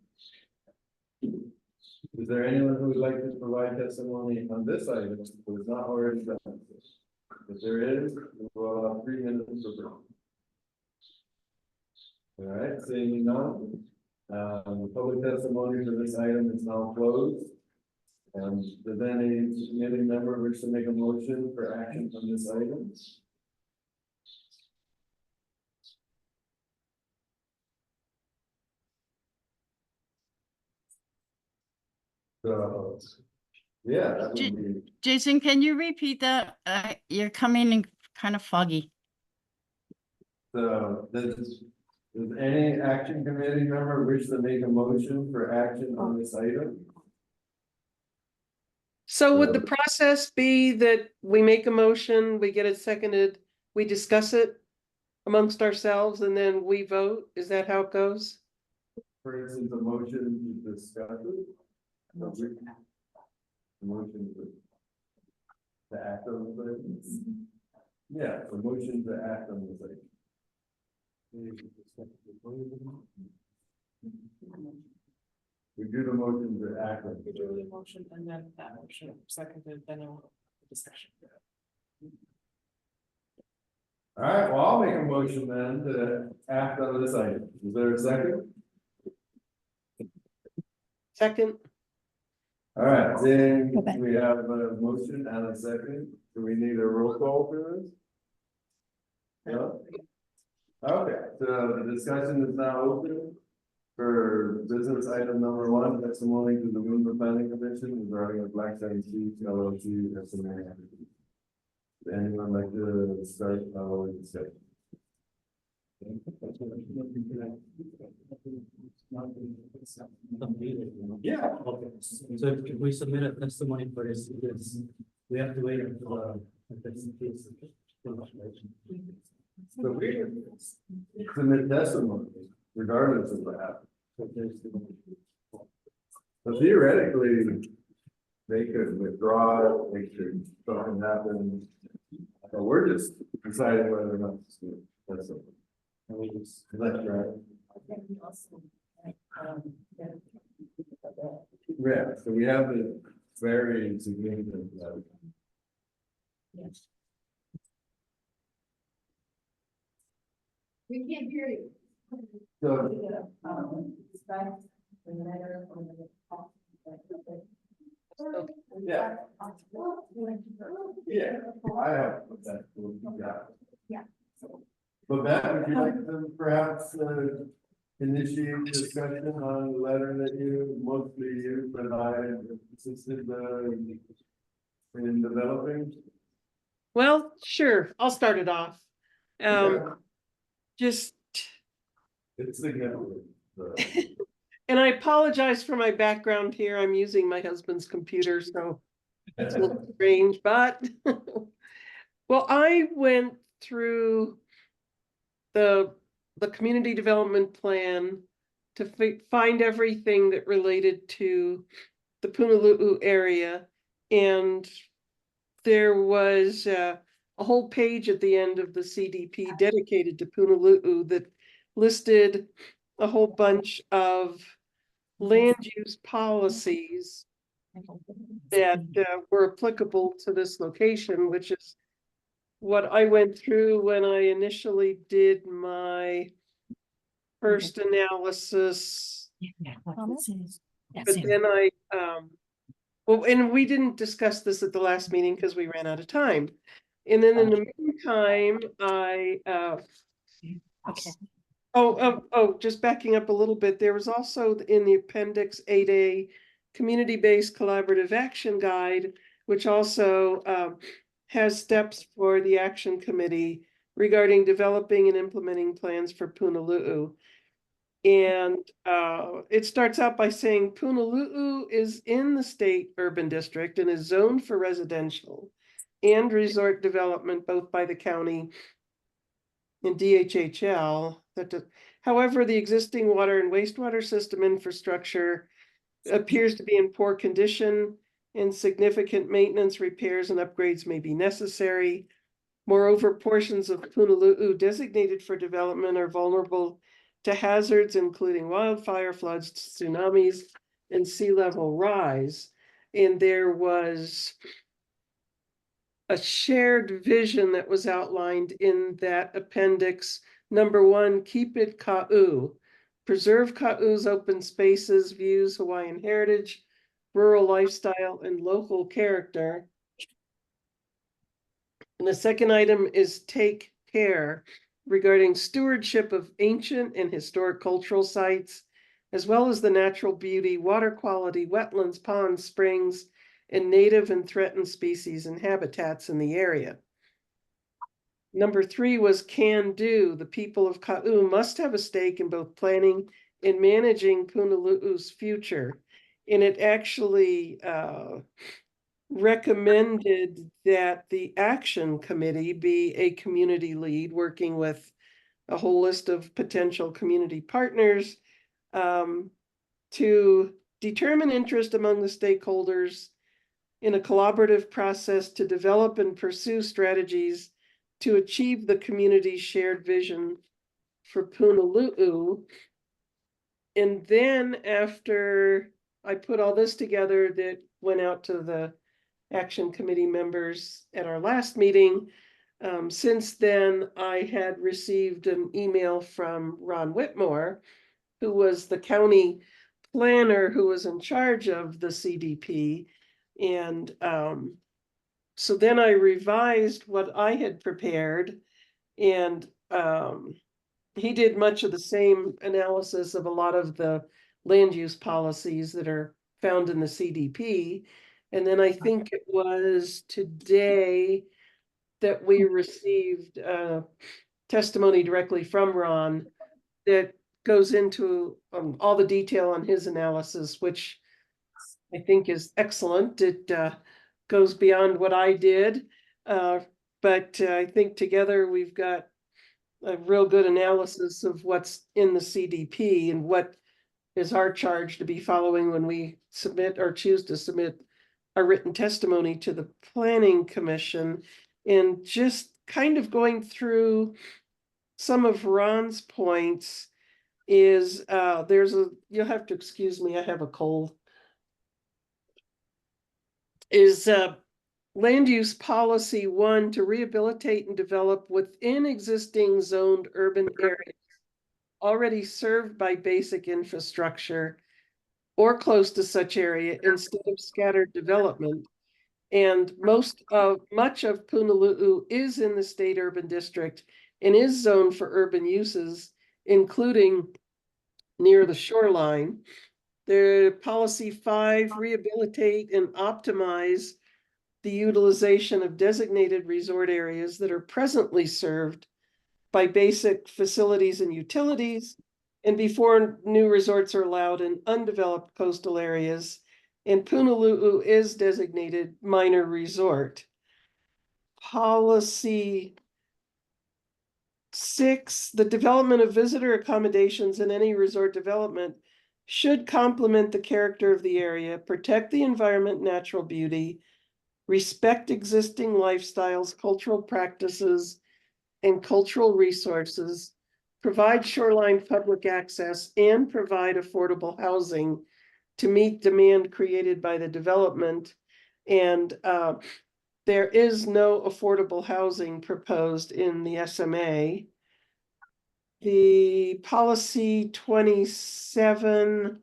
Is there anyone who would like to provide testimony on this item who is not already done? If there is, we'll have 3 minutes to go. All right, seeing none, the public testimony for this item is now closed. Does any committee member wish to make a motion for action on this item? So, yeah, that would be. Jason, can you repeat that? You're coming in kind of foggy. So, does any action committee member wish to make a motion for action on this item? So would the process be that we make a motion, we get it seconded, we discuss it amongst ourselves, and then we vote? Is that how it goes? For instance, a motion to discuss it? Motion to act on the item? Yeah, a motion to act on the item. We do the motion to act on We do the motion and then that motion seconded, then we'll have a discussion. All right, well, I'll make a motion then to act on this item. Is there a second? Second, All right, then Okay. we have a motion and a second. Do we need a roll call for this? No? Okay, so the discussion is now open for business item number 1, testimony to the Women's Planning Commission regarding the Black 7B LLC SMA application. Would anyone like to start our discussion? Yeah. Okay, so if we submit a testimony for this, we have to wait until So we submit testimony regardless of what happens. But theoretically, they could withdraw, they could, something happen. But we're just deciding whether or not to do it. That's it. That's right. Yeah, so we have the very significant. Yes. We can't hear you. So, yeah. Yeah, I have that. Yeah. But Matt, would you like to perhaps initiate discussion on the letter that mostly you provided assisted in developing? well, sure, I'll start it off. Just, It's significant. So. and I apologize for my background here. I'm using my husband's computer, so It's a little strange, but well, I went through the community development plan to find everything that related to the Punaluu area. And there was a whole page at the end of the CDP dedicated to Punaluu that listed a whole bunch of land use policies that were applicable to this location, which is what I went through when I initially did my first analysis. But then well, and we didn't discuss this at the last meeting because we ran out of time. And then in the meantime, just backing up a little bit, there was also in the appendix 8A community-based collaborative action guide, which also has steps for the action committee regarding developing and implementing plans for Punaluu. And it starts out by saying Punaluu is in the state urban district and is zoned for residential and resort development, both by the county and DHHL. However, the existing water and wastewater system infrastructure appears to be in poor condition, and significant maintenance, repairs, and upgrades may be necessary. Moreover, portions of Punaluu designated for development are vulnerable to hazards, including wildfire, floods, tsunamis, and sea level rise. And there was a shared vision that was outlined in that appendix. Number 1, keep it Kaʻū. Preserve Kaʻū's open spaces, views, Hawaiian heritage, rural lifestyle, and local character. And the second item is take care regarding stewardship of ancient and historic cultural sites, as well as the natural beauty, water quality, wetlands, ponds, springs, and native and threatened species and habitats in the area. Number 3 was can do. The people of Kaʻū must have a stake in both planning and managing Punalu'u's future. And it actually recommended that the action committee be a community lead, working with a whole list of potential community partners to determine interest among the stakeholders in a collaborative process to develop and pursue strategies to achieve the community's shared vision for Punaluu. And then after I put all this together, that went out to the action committee members at our last meeting. Since then, I had received an email from Ron Whitmore, who was the county planner who was in charge of the CDP. And so then I revised what I had prepared, and he did much of the same analysis of a lot of the land use policies that are found in the CDP. And then I think it was today that we received testimony directly from Ron that goes into all the detail on his analysis, which I think is excellent. It goes beyond what I did, but I think together we've got a real good analysis of what's in the CDP and what is our charge to be following when we submit or choose to submit a written testimony to the Planning Commission. And just kind of going through some of Ron's points is you'll have to excuse me, I have a cold. Is land use policy 1 to rehabilitate and develop within existing zoned urban areas already served by basic infrastructure or close to such area instead of scattered development. And much of Punaluu is in the state urban district and is zoned for urban uses, including near the shoreline. The policy 5, rehabilitate and optimize the utilization of designated resort areas that are presently served by basic facilities and utilities, and before new resorts are allowed in undeveloped coastal areas, and Punaluu is designated minor resort. Policy 6, the development of visitor accommodations in any resort development should complement the character of the area, protect the environment, natural beauty, respect existing lifestyles, cultural practices, and cultural resources, provide shoreline public access, and provide affordable housing to meet demand created by the development. And there is no affordable housing proposed in the SMA. The policy 27,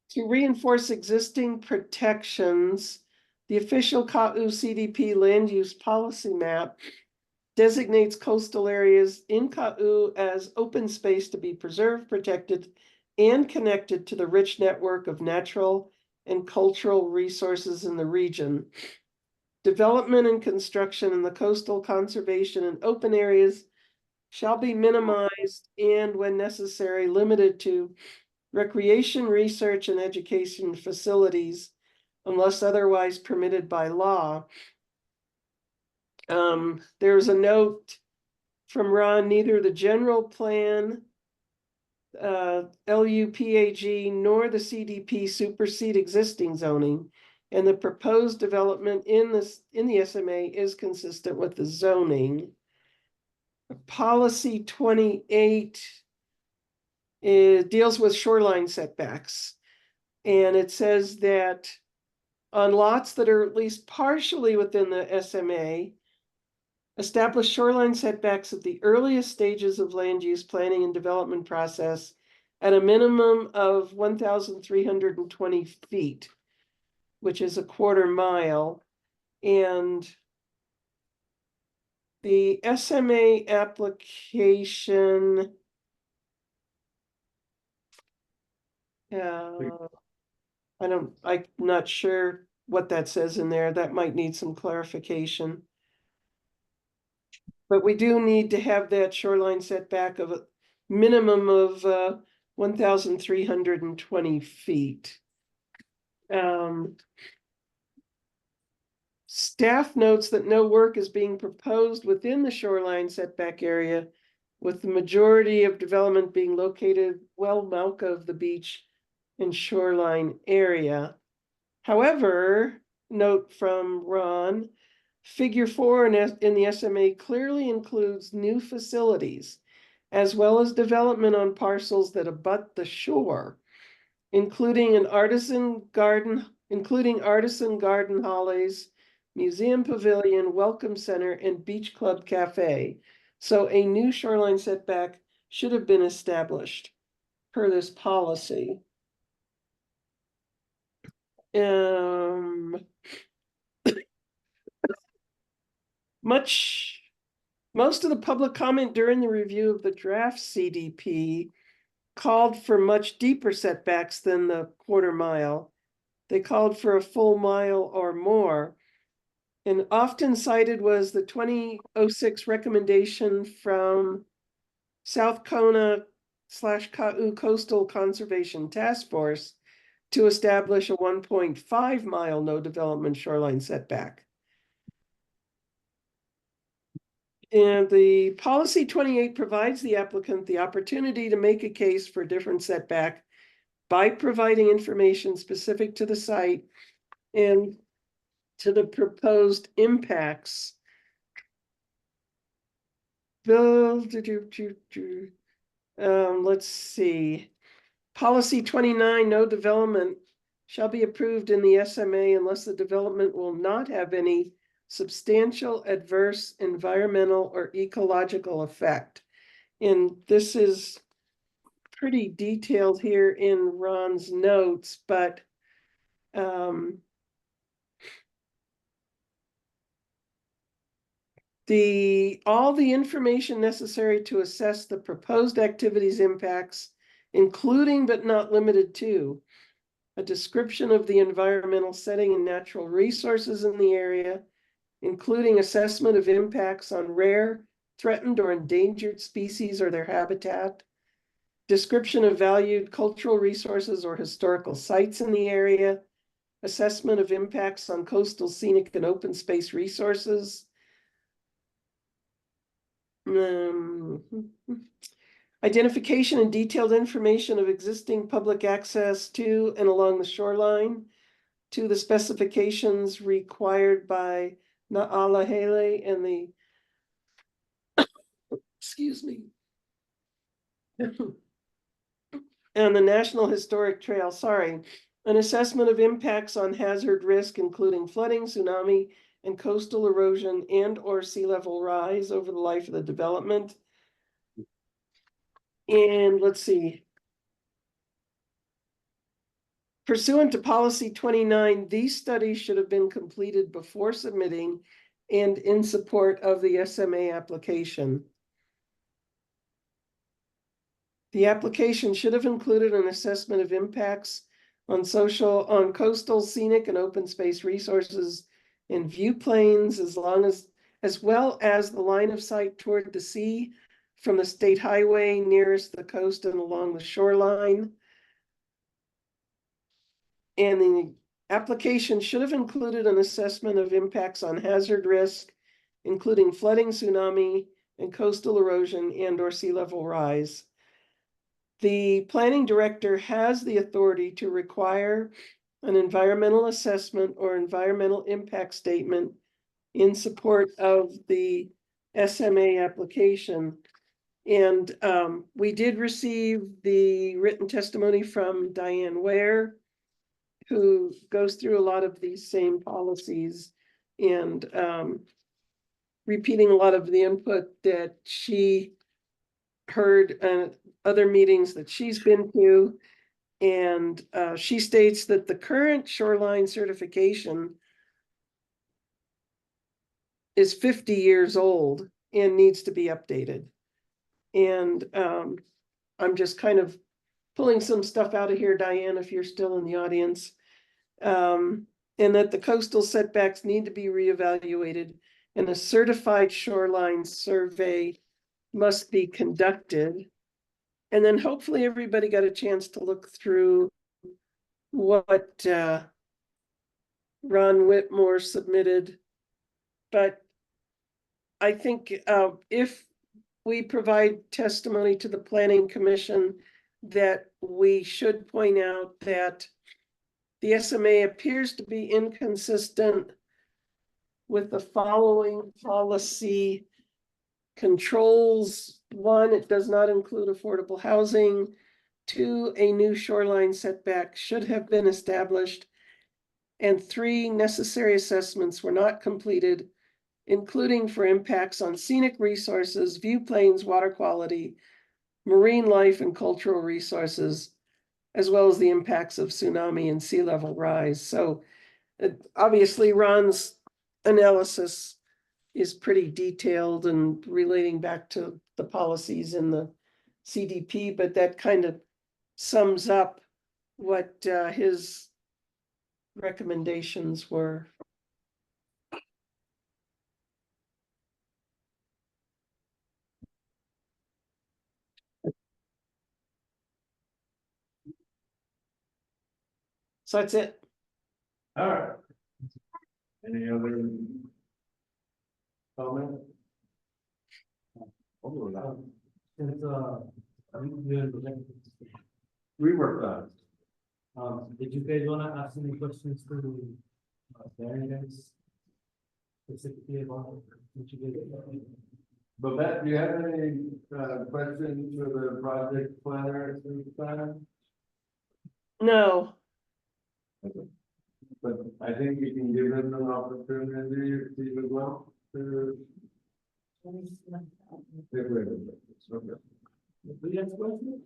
to reinforce existing protections, the official Kaʻū CDP land use policy map designates coastal areas in Kaʻū as open space to be preserved, protected, and connected to the rich network of natural and cultural resources in the region. Development and construction in the coastal conservation and open areas shall be minimized and, when necessary, limited to recreation, research, and education facilities unless otherwise permitted by law. There's a note from Ron, neither the general plan, LUPAG, nor the CDP supersede existing zoning, and the proposed development in the SMA is consistent with the zoning. Policy 28 deals with shoreline setbacks. And it says that on lots that are at least partially within the SMA, establish shoreline setbacks at the earliest stages of land use planning and development process at a minimum of 1,320 feet, which is a quarter mile. And the SMA application, I'm not sure what that says in there. That might need some clarification. But we do need to have that shoreline setback of a minimum of 1,320 feet. Staff notes that no work is being proposed within the shoreline setback area, with the majority of development being located well south of the beach and shoreline area. However, note from Ron, Figure 4 in the SMA clearly includes new facilities, as well as development on parcels that abut the shore, including artisan garden hollies, museum pavilion, welcome center, and beach club cafe. So a new shoreline setback should have been established per this policy. Most of the public comment during the review of the draft CDP called for much deeper setbacks than the quarter mile. They called for a full mile or more. And often cited was the 2006 recommendation from South Kona / Kaʻū Coastal Conservation Task Force to establish a 1.5 mile no development shoreline setback. And the policy 28 provides the applicant the opportunity to make a case for a different setback by providing information specific to the site and to the proposed impacts. Bill, let's see. Policy 29, no development shall be approved in the SMA unless the development will not have any substantial adverse environmental or ecological effect. And this is pretty detailed here in Ron's notes, but all the information necessary to assess the proposed activities impacts, including but not limited to a description of the environmental setting and natural resources in the area, including assessment of impacts on rare, threatened, or endangered species or their habitat, description of valued cultural resources or historical sites in the area, assessment of impacts on coastal, scenic, and open space resources. Identification and detailed information of existing public access to and along the shoreline, to the specifications required by Na'alahele and the excuse me. And the National Historic Trail, sorry, an assessment of impacts on hazard risk, including flooding, tsunami, and coastal erosion and or sea level rise over the life of the development. And let's see. Pursuant to policy 29, these studies should have been completed before submitting and in support of the SMA application. The application should have included an assessment of impacts on coastal, scenic, and open space resources and view planes, as well as the line of sight toward the sea from the state highway nearest the coast and along the shoreline. And the application should have included an assessment of impacts on hazard risk, including flooding, tsunami, and coastal erosion and or sea level rise. The planning director has the authority to require an environmental assessment or environmental impact statement in support of the SMA application. And we did receive the written testimony from Diane Ware, who goes through a lot of these same policies and repeating a lot of the input that she heard at other meetings that she's been to. And she states that the current shoreline certification is 50 years old and needs to be updated. And I'm just kind of pulling some stuff out of here, Diane, if you're still in the audience. And that the coastal setbacks need to be reevaluated and a certified shoreline survey must be conducted. And then hopefully everybody got a chance to look through what Ron Whitmore submitted. But I think if we provide testimony to the Planning Commission, that we should point out that the SMA appears to be inconsistent with the following policy controls. 1, it does not include affordable housing. 2, a new shoreline setback should have been established. And 3, necessary assessments were not completed, including for impacts on scenic resources, view planes, water quality, marine life, and cultural resources, as well as the impacts of tsunami and sea level rise. So obviously Ron's analysis is pretty detailed and relating back to the policies in the CDP, but that kind of sums up what his recommendations were. So that's it. All right. Any other comment? Since We worked on it. did you guys wanna ask any questions to Darren guys? Specifically about what you guys? Babette, do you have any questions for the project planner at this time? No, But I think we can give them an opportunity to see as well. To get rid of it. Okay. Do you have questions?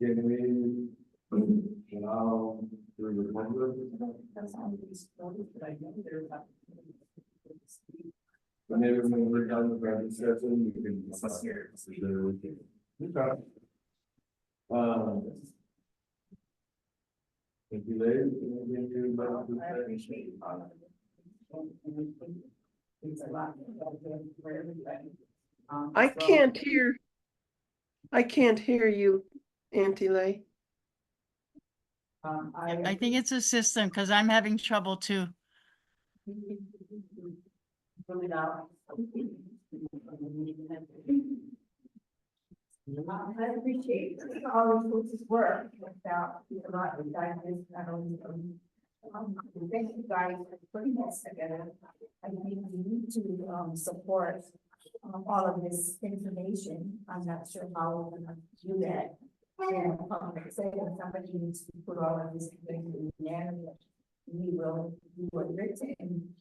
Can we allow the remember? Whenever we're done with our discussion, we can discuss here. Okay. Thank you, ladies. Anything about this? I can't hear. I can't hear you, Auntie Lay. I think it's a system because I'm having trouble too. I appreciate all the folks' work without a lot of guidance, not only thank you guys for putting this together. I think we need to support all of this information. I'm not sure how we're gonna do that. And somebody needs to put all of this information in there. We will do a written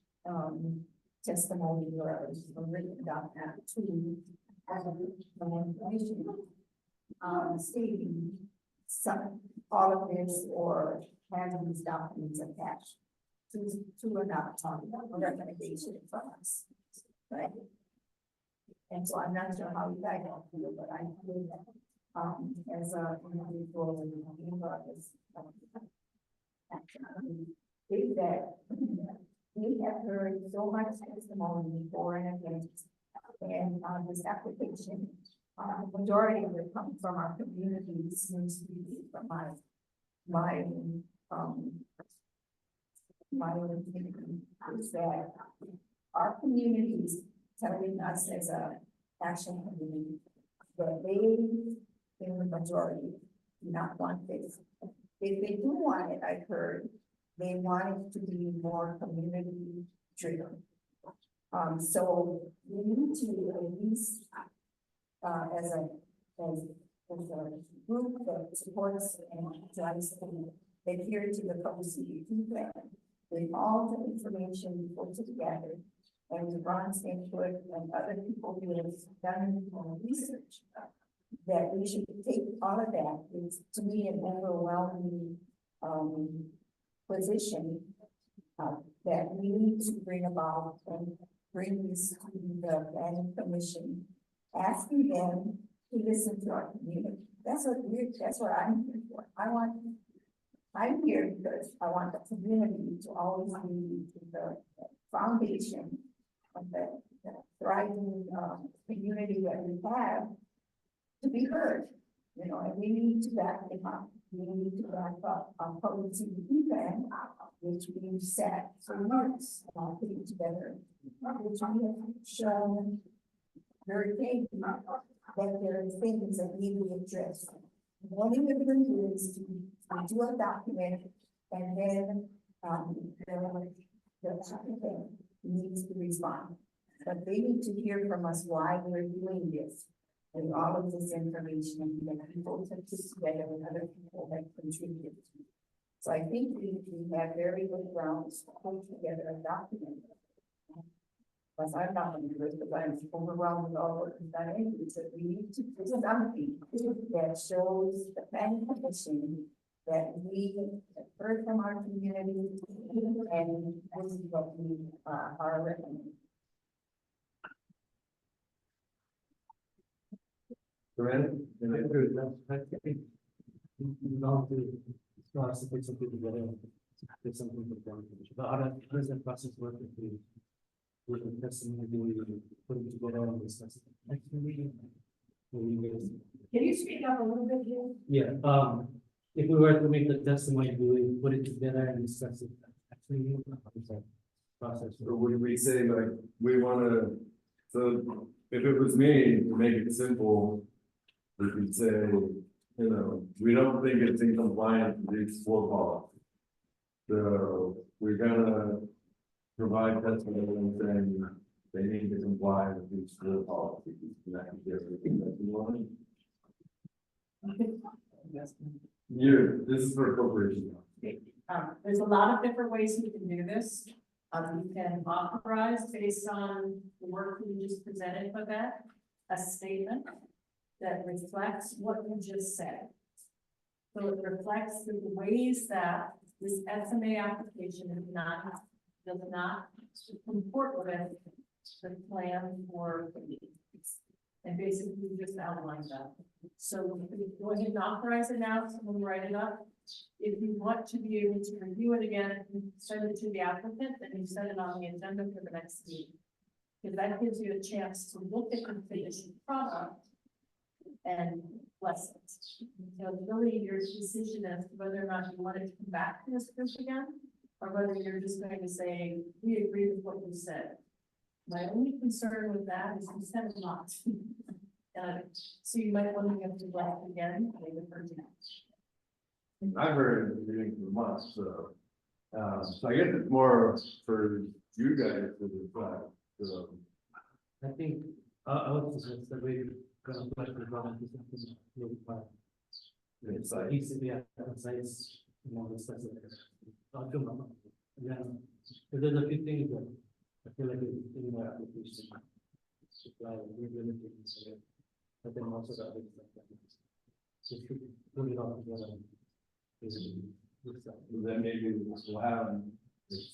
testimony or a written document to information stating some, all of this or having these documents attached to a recommendation from us, right? And so I'm not sure how you guys all feel, but I feel that as a individual and is that we have heard so much testimony for and against, and this application, majority of it comes from our community, seems to be from my opinion is that our community is telling us as a action community that they, in the majority, do not want this. If they do want it, I've heard, they want it to be more community driven. So we need to at least, as a group that supports and tries to adhere to the CDP plan, with all the information put together, and Ron's input and other people who have done research, that we should take all of that. It's to me an overwhelming position that we need to bring about and bring this to the planning commission, asking them to listen to our community. That's what I'm here for. I'm here because I want the community to always be the foundation of the thriving community that we have to be heard, you know, and we need to back them up. We need to back up our public CDP plan, which we've set for months, putting together, which we have shown very clearly that there are things that need to be addressed. One thing we're going to do is to do a document, and then the applicant needs to respond. But they need to hear from us why we're doing this, and all of this information that people have put together and other people have contributed. So I think we have very good grounds to put together a document. But I'm not going to do it because I'm overwhelmed with all what we've done. That we need to do something that shows the planning commission that we heard from our community, and this is what we are recommending. Brandon? I think we don't do discuss if it's something together. It's something for the commission. But how does that process work if we with the testimony, do we put it together and discuss it next meeting? Can you speak up a little bit here? Yeah, if we were to make the testimony, do we put it together and discuss it actually? Process. Or would we say like, we wanna, so if it was me, to make it simple, we could say, you know, we don't think it's in compliance with these 4 policies. So we're gonna provide testimony saying they need to comply with these 4 policies. And that can be everything that you want. This is for a corporation. There's a lot of different ways we can do this. You can authorize based on the work we just presented for that, a statement that reflects what you just said. So it reflects the ways that this SMA application does not comport with the plan for the meetings. And basically just outline that. So go ahead and authorize it now, someone write it up. If you want to be able to review it again, send it to the applicant, then you set it on the agenda for the next meeting. Because that gives you a chance to look at the finished product and lessons. So it's really your decision as to whether or not you want it to come back to this group again, or whether you're just going to say, we agree with what you said. My only concern with that is you said a lot. So you might want to get to that again, maybe for tonight. I've heard it meeting for months, so. So I guess it's more for you guys to decide, so. I think, I would suggest that we kind of like the government is something really fun. It's Inside. easy, yeah, size, you know, the size of it. Not too much. Yeah, but there's a few things that I feel like it's in my application. Supply, we really take this away. But then also the other stuff. Just to put it all together. Is good stuff. Then maybe we'll have a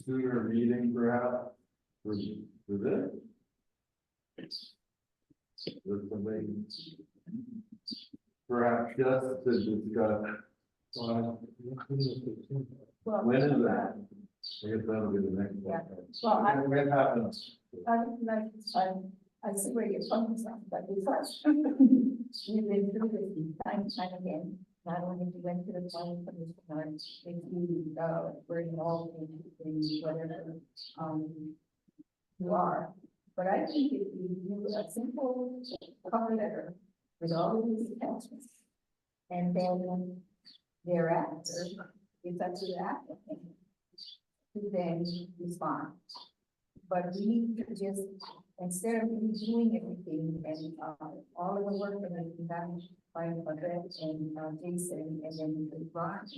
sooner meeting perhaps for this. With something. Perhaps just to discuss, So, when is that? I guess that'll be the next one. Well, I- When happens? I see where you're coming from, but because we've been through this time and time again, not only we went to the planning commission, if you, were involved in whatever, you are. But I think if you do a simple cover letter with all of these attachments, and then thereafter, it's up to the applicant to then respond. But we need to just, instead of doing everything and, all of the work that has been done by Odette and, Jason, and then the Bronze,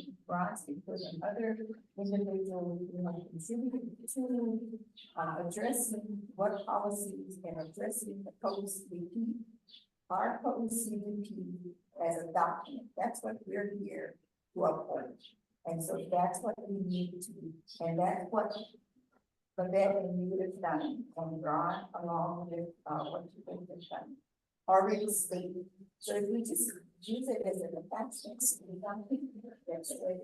because other individuals, you know, contributed to, addressing what policies and addressing the code CDP. Our code CDP as a document, that's what we're here to uphold. And so that's what we need to do, and that's what but that you would have done and drawn along with what you would have done. Already stated. So if we just use it as an attachment, we don't think that's the way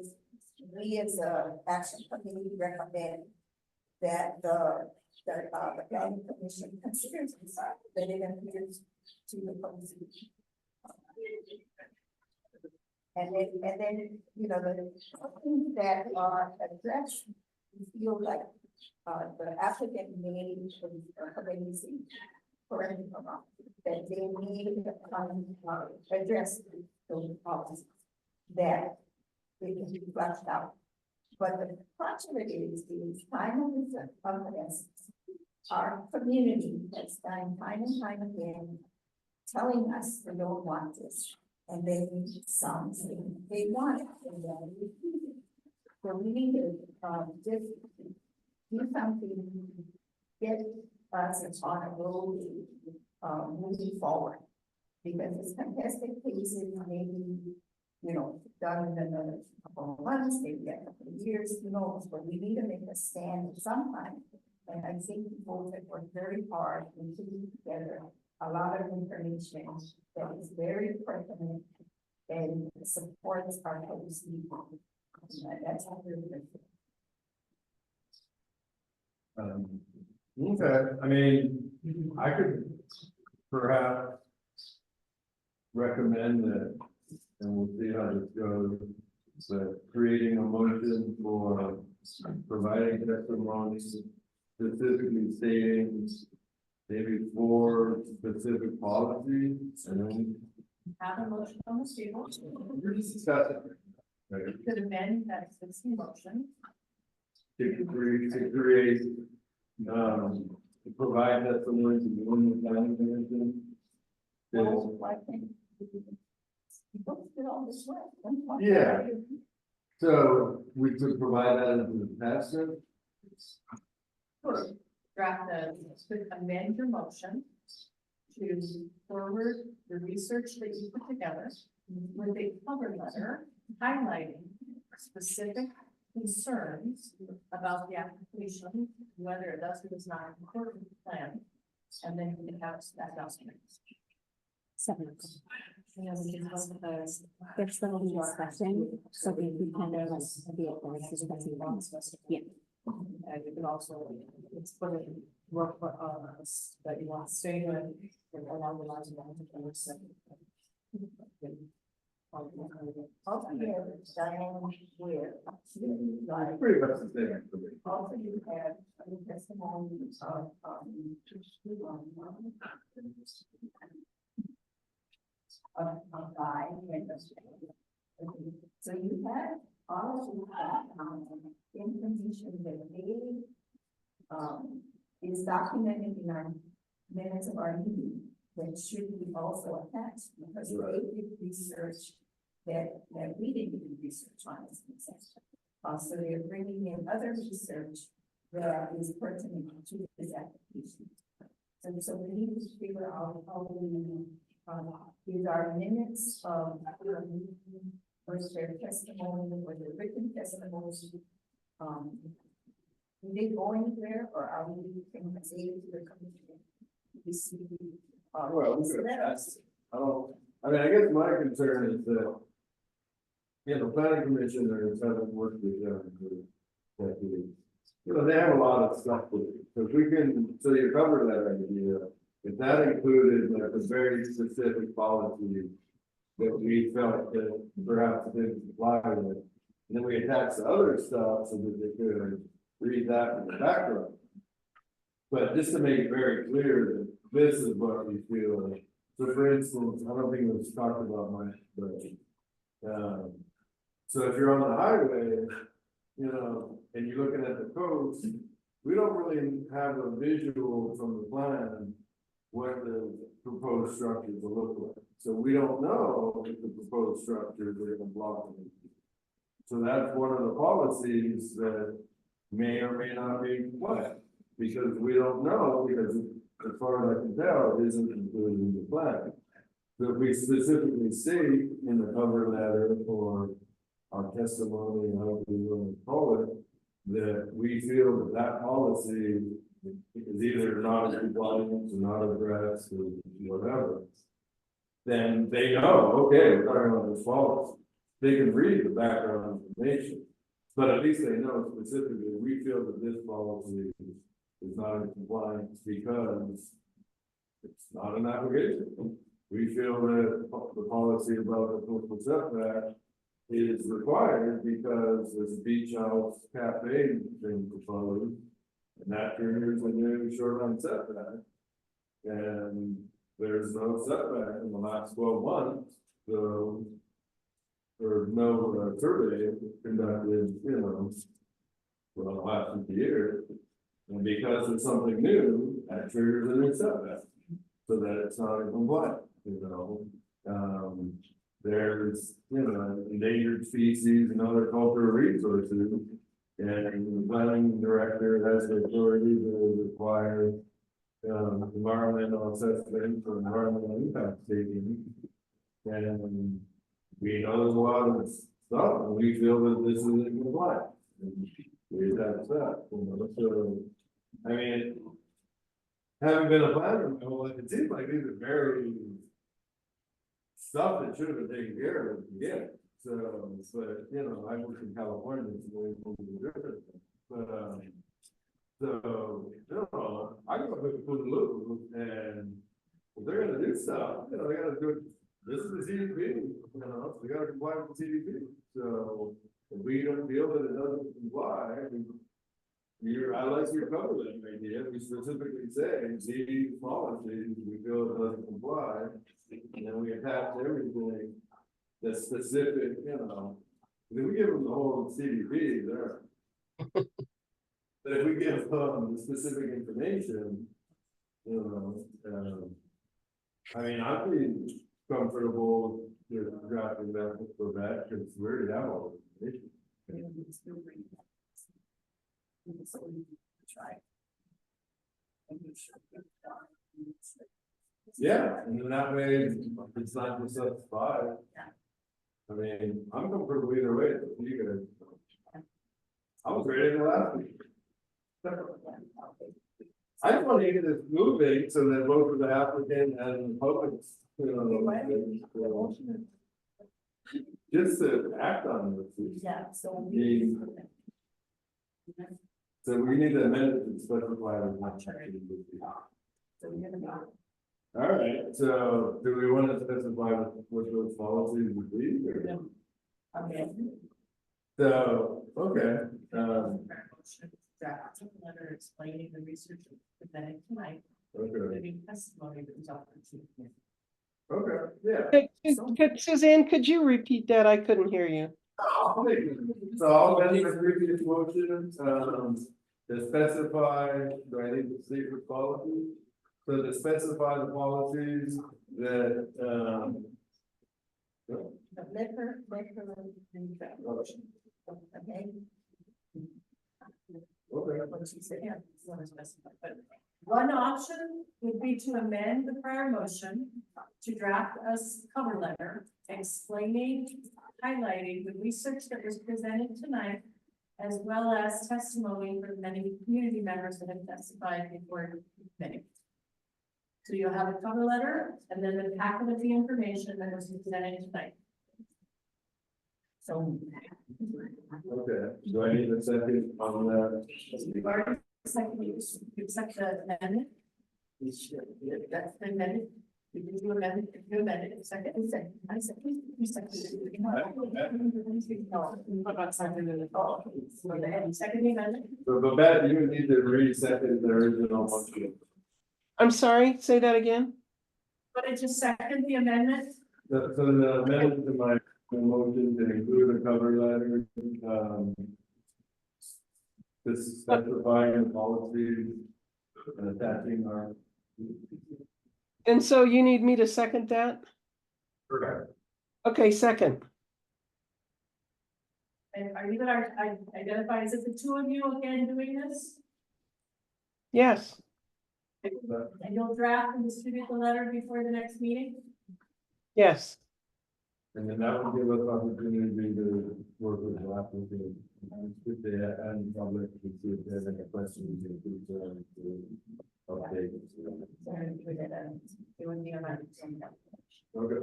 we as a action committee recommend that the planning commission considers that it appears to the policy. And then, you know, the things that are addressed, we feel like the applicant made amazing, correct me if I'm wrong, that they need to address those policies that they can be flushed out. But the crux of it is time of essence. Our community has done time and time again, telling us they don't want this, and they need something they want it, and then we repeat it. So we need to just do something, get us on a road, moving forward. Because it's contested cases, maybe, you know, done in another couple of months, maybe a couple of years, who knows, but we need to make a stand sometime. And I think people that work very hard and putting together a lot of information that is very pertinent and supports our policy. That's how we're doing it. Okay, I mean, I could perhaps recommend that, and we'll see how this goes, that creating a motion for providing testimony, specifically stating maybe 4 specific policies, and then Have a motion on the table. we're just discussing. Right? You could amend that existing motion. To create, to provide testimony to the women's planning commission. Well, I think you both did all this work. Yeah. So we could provide that as an attachment. Draft could amend your motion to forward the research that you put together with a cover letter highlighting specific concerns about the application, whether it does or does not include the plan, and then you can have that document. Seven. And then we can go with the, there's still a discussion, so we can kind of like be able to discuss. Yeah. And you can also, it's for the work for us that you want to stay with, and along the lines of the 107. Also, you have Diane Weir. Pretty much the same. Actually. Also, you have a testimony of, of guy. So you have all of that, information that they, is documented in our minutes of our meeting, that should be also attached, because they did research that we didn't do research on this. So they're bringing in other research that is pertinent to this application. And so we need to figure out how we, is our minutes of, was their testimony, was their written testimony, do they go anywhere, or are we can say to the commission? We see, Well, I mean, I guess my concern is that, you know, planning commissioners haven't worked with them for decades. You know, they have a lot of stuff with it, so if we can, so you cover that idea, if that included like a very specific policy that we felt that perhaps didn't comply with, and then we attach the other stuff so that they could read that in the background. But just to make it very clear that this is what we feel. So for instance, I don't think it was talked about much, but so if you're on the highway, you know, and you're looking at the coast, we don't really have a visual from the plan what the proposed structures will look like. So we don't know if the proposed structures are gonna block it. So that's one of the policies that may or may not be compliant, because we don't know, because as far as I can tell, it isn't included in the plan. So if we specifically say in the cover letter or our testimony, however we want to call it, that we feel that that policy is either not compliant or not addressed or whatever, then they know, okay, we're talking about this policy. They can read the background information, but at least they know specifically, we feel that this policy is not in compliance because it's not an application. We feel that the policy about the coastal setback is required because there's a beach house cafe being proposed, and that triggers a new shoreline setback. And there's no setback in the last 12 months, so there's no survey conducted, you know, for the last 50 years. And because it's something new, that triggers a new setback, so that it's not in compliance, you know. There's, you know, endangered species and other cultural resources, and the planning director has the authority to require environmental assessment for environmental impact statement. And we know there's a lot of stuff, and we feel that this is in compliance. We have that, you know, so, I mean, having been a planner, it seems like these are very stuff that should have been taken care of, yeah. So, but, you know, I work in California, it's way different. But, so, you know, I go up with the loop, and if they're gonna do stuff, you know, they gotta do it. This is the CDP, you know, so we gotta comply with the CDP. So if we don't feel that it doesn't comply, I like your cover letter idea. We specifically say, these policies, we feel it doesn't comply, and then we attach everything that's specific, you know. If we give them the whole CDP, there. But if we give them the specific information, you know, I mean, I'd be comfortable with drafting that for that, because we already have all the information. Yeah, and then that way, it's not just us five. I mean, I'm comfortable either way, but you guys. I was ready to last week. I just want to get this moving so that both of the applicant and the public, you know, just to act on this. Yeah, so. So we need to amend it to specify. All right, so do we want to specify what those policies would be? Okay. So, okay, Draft a letter explaining the research presented tonight, okay, giving testimony that was offered to you. okay, yeah. Suzanne, could you repeat that? I couldn't hear you. So I'll amend the previous motion, to specify, do I need to state the policy? So to specify the policies that, Let her do that. Okay. okay, What she said, yeah, it's not specified, but one option would be to amend the prior motion to draft us cover letter explaining, highlighting the research that was presented tonight, as well as testimony from many community members that have testified before the committee. So you'll have a cover letter and then the packet of the information that was presented tonight. So. okay, do I need a second on that? We've already seconded, you accept the amendment. That's the amendment. You can do amendment, if you amended it, second, and second, I second, you second. What about something in the? Oh, so the second amendment, So Babette, you need to re-second the original motion. I'm sorry, say that again? but I just second the amendment, So the amendment to my motion to include a cover letter, this specifying the policy and attaching our. And so you need me to second that? Correct. Okay, second. and are you gonna identify, is it the two of you again doing this? Yes, And you'll draft and distribute the letter before the next meeting? yes. And then that will give us opportunity to work with the applicant, if they and public to see if they have any questions, to update. It would be around. Okay.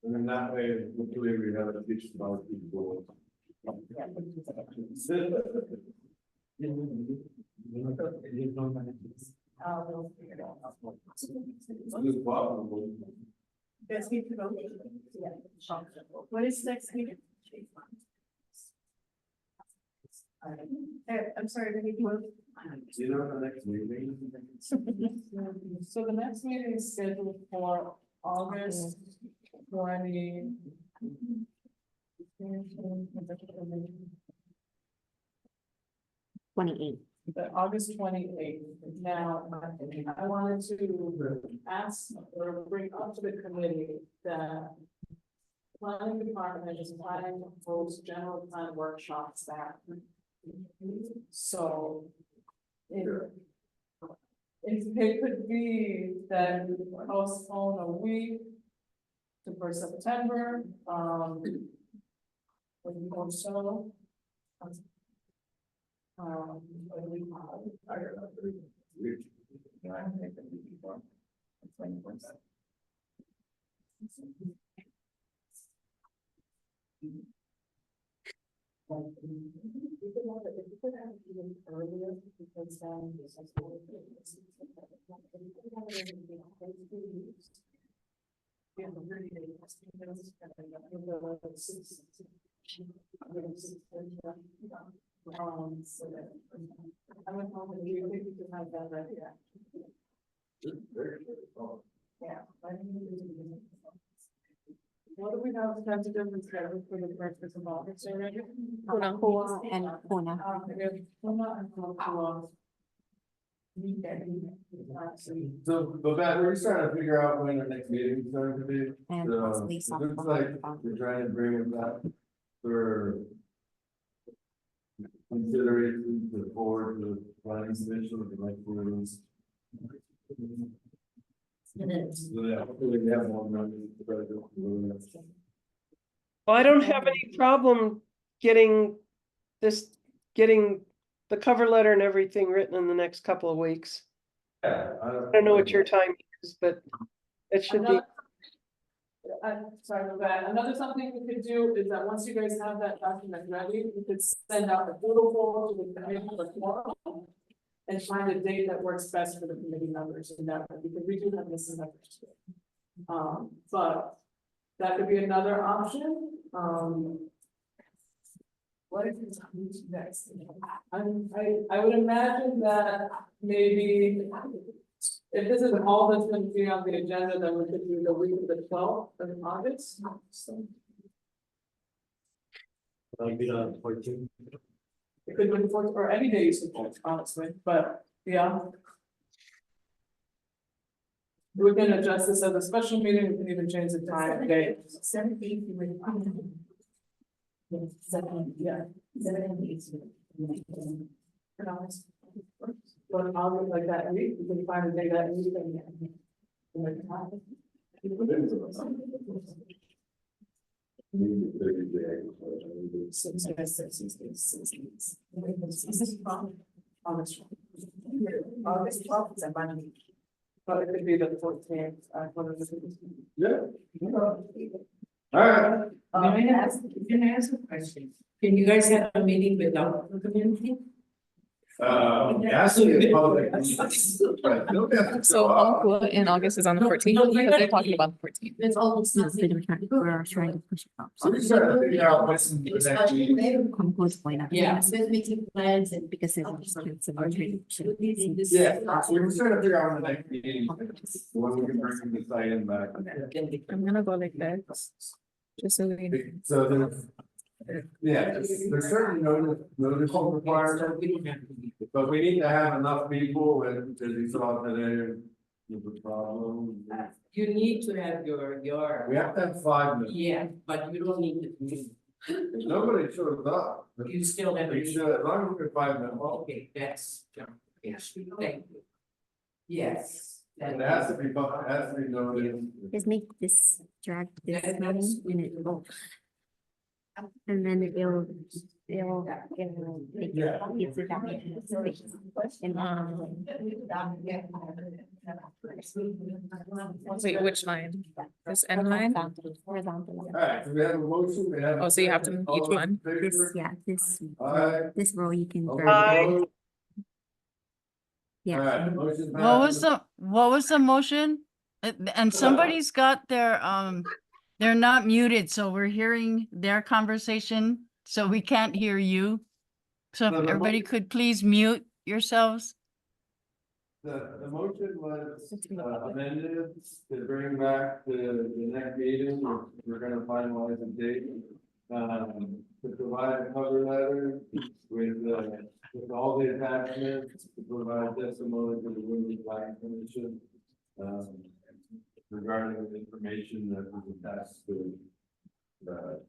And then that way, hopefully we have a teach about people. We'll figure it out. This possible. Best meet to go. Yeah. What is next meeting? I'm sorry, did you move? Do you know the next meeting? So the next meeting is scheduled for August 20. August 28th. Now, I wanted to ask or bring up to the committee that planning department is planning to host general plan workshops that. So if it could be that we postpone a week to for September, or so. So that I would hope that you think you could have that right here. Yeah. What do we have tentative and scheduled for the breakfast of August already? Kaʻū and Puna. We have Puna and Kaʻū. So, Babette, we're just trying to figure out when our next meeting is going to be. And So, possibly it some looks from like the- we're trying to bring it back for consideration to forward the planning commission with the next rooms. So that hopefully we have more money to try to go through this. Well, I don't have any problem getting the cover letter and everything written in the next couple of weeks. Yeah, I don't know what your time is, but it should be. I'm sorry for that. Another something we could do is that once you guys have that document ready, we could send out the photo form to the committee for tomorrow. And find a date that works best for the committee members and that, because we do have missing members. But that could be another option, what if it's next? I would imagine that maybe. If this is all that's going to be on the agenda, then we could do the week of the 12th of August. I'll be on 14. It could be the 4th or any day you support, honestly, but yeah. We can adjust this as a special meeting, we can even change the time and date. 17th, Yeah. 17th. But I'll be like that week, we can find a day that week and. August 12th is a Monday. But it could be the 14th, Yeah. All right. Can I ask a question? Can you guys have a meeting without the community? Actually, public. So Aqua in August is on the 14th, because they're talking about the 14th. It's almost. No, so we're trying to push it up. I'm just trying to figure out what's in the next meeting. Come close point up. Yeah, there's making plans and. Because there's so we're trying to push it up. Yeah, so we're just trying to figure out the next meeting, when we can bring this item back. I'm gonna go like this, just so we know. So there's, yeah, there's certainly noticeable requirements, but we need to have enough people, and as you saw today, with the problem. You need to have your. We have to have 5 minutes. Yeah, but you don't need to. Nobody shows up. You still have. We should, as long as we're 5 minutes. Okay, that's, yes, thank you. Yes. And it has to be, noted. Just make this drag this That's meeting and it will. And then it'll make Yeah. it easy that Wait, which line? This end line? Horizontal. Alright, so we have a motion, we have. Oh, so you have to move each all in one? favor? This, yeah, Aye. this row you can. All drag. opposed? Yeah. Alright, motion What was the motion? And somebody's got their, they're not muted, so we're hearing their conversation, so we can't hear you. So No, if the everybody mo- could please mute yourselves. The motion was amended to bring back the next meeting, we're gonna finalize the date. To provide a cover letter with all the attachments, to provide testimony to the Women's Planning Commission. Regarding the information that was attached to the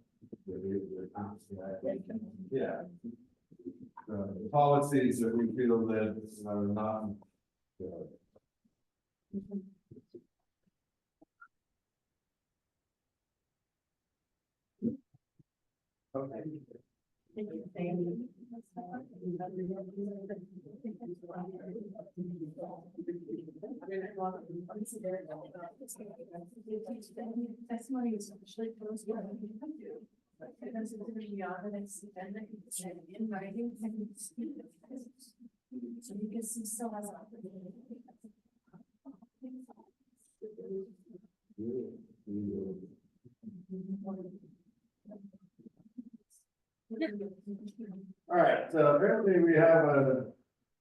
yeah. The policies that we feel that are not. Okay. Testimony is actually close to what we can do. But because it's gonna be on the next agenda, it's in writing and speak. So you can see still has. All right, so apparently we have a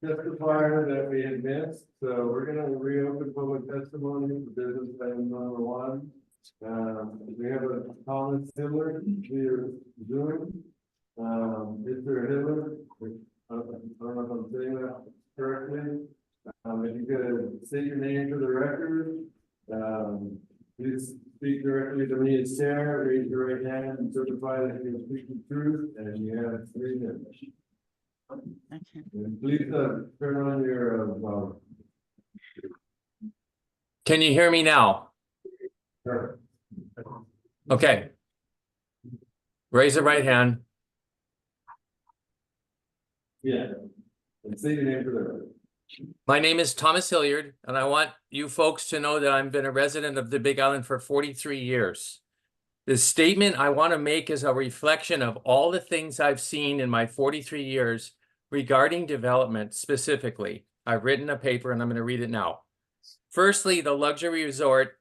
testifier that we had missed, so we're gonna reopen public testimony for business item number 1. We have a Thomas Hiller via Zoom. Mr. Hiller, I don't know if I'm saying that correctly. If you could state your name for the record, please speak directly to me as chair, raise your right hand and certify that you speak the truth, and you have 3 minutes. Okay. And please, turn on your, Can you hear me now? sure. Okay. Raise the right hand. Yeah. And say your name for the record. My name is Thomas Hilliard, and I want you folks to know that I've been a resident of the Big Island for 43 years. The statement I want to make is a reflection of all the things I've seen in my 43 years regarding development specifically. I've written a paper and I'm going to read it now. Firstly, the luxury resort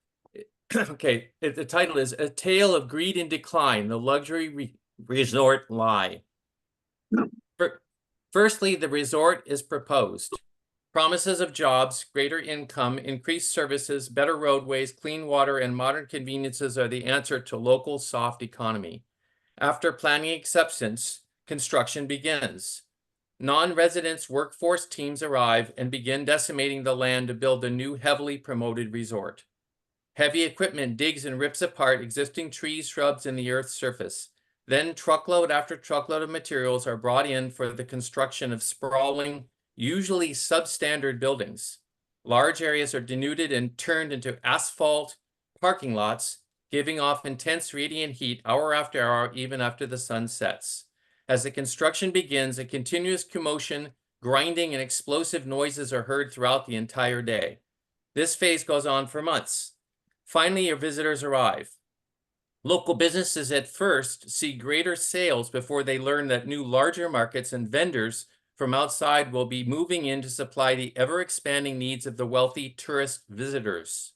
Okay, the title is A Tale of Greed and Decline, the Luxury Resort Lie. Firstly, the resort is proposed. Promises of jobs, greater income, increased services, better roadways, clean water, and modern conveniences are the answer to local soft economy. After planning acceptance, construction begins. Non-residents workforce teams arrive and begin decimating the land to build a new heavily promoted resort. Heavy equipment digs and rips apart existing trees, shrubs, and the earth's surface. Then truckload after truckload of materials are brought in for the construction of sprawling, usually substandard buildings. Large areas are denuded and turned into asphalt parking lots, giving off intense radiant heat hour after hour, even after the sun sets. As the construction begins, a continuous commotion, grinding, and explosive noises are heard throughout the entire day. This phase goes on for months. Finally, your visitors arrive. Local businesses at first see greater sales before they learn that new larger markets and vendors from outside will be moving in to supply the ever-expanding needs of the wealthy tourist visitors.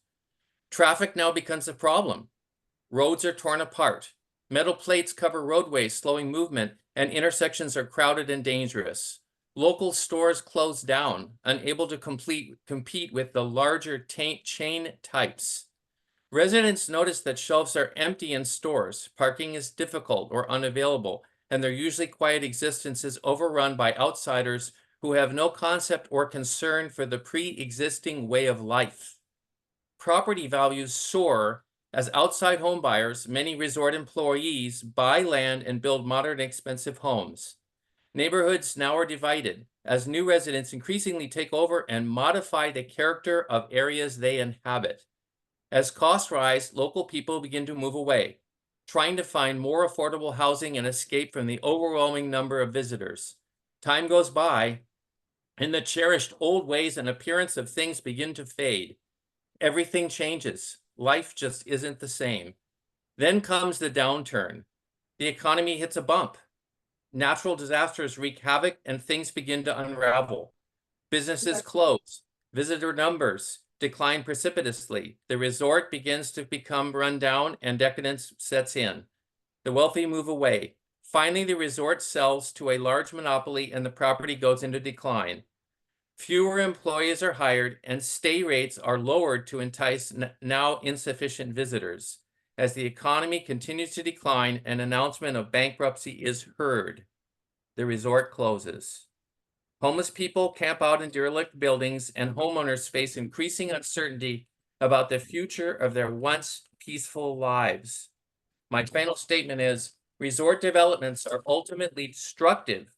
Traffic now becomes a problem. Roads are torn apart. Metal plates cover roadways, slowing movement, and intersections are crowded and dangerous. Local stores close down, unable to compete with the larger chain types. Residents notice that shelves are empty in stores, parking is difficult or unavailable, and their usually quiet existence is overrun by outsiders who have no concept or concern for the pre-existing way of life. Property values soar as outside home buyers, many resort employees, buy land and build modern expensive homes. Neighborhoods now are divided as new residents increasingly take over and modify the character of areas they inhabit. As costs rise, local people begin to move away, trying to find more affordable housing and escape from the overwhelming number of visitors. Time goes by, and the cherished old ways and appearance of things begin to fade. Everything changes. Life just isn't the same. Then comes the downturn. The economy hits a bump. Natural disasters wreak havoc and things begin to unravel. Businesses close. Visitor numbers decline precipitously. The resort begins to become run down and decadence sets in. The wealthy move away. Finally, the resort sells to a large monopoly and the property goes into decline. Fewer employees are hired and stay rates are lowered to entice now insufficient visitors. As the economy continues to decline, an announcement of bankruptcy is heard. The resort closes. Homeless people camp out in derelict buildings and homeowners face increasing uncertainty about the future of their once peaceful lives. My final statement is, resort developments are ultimately destructive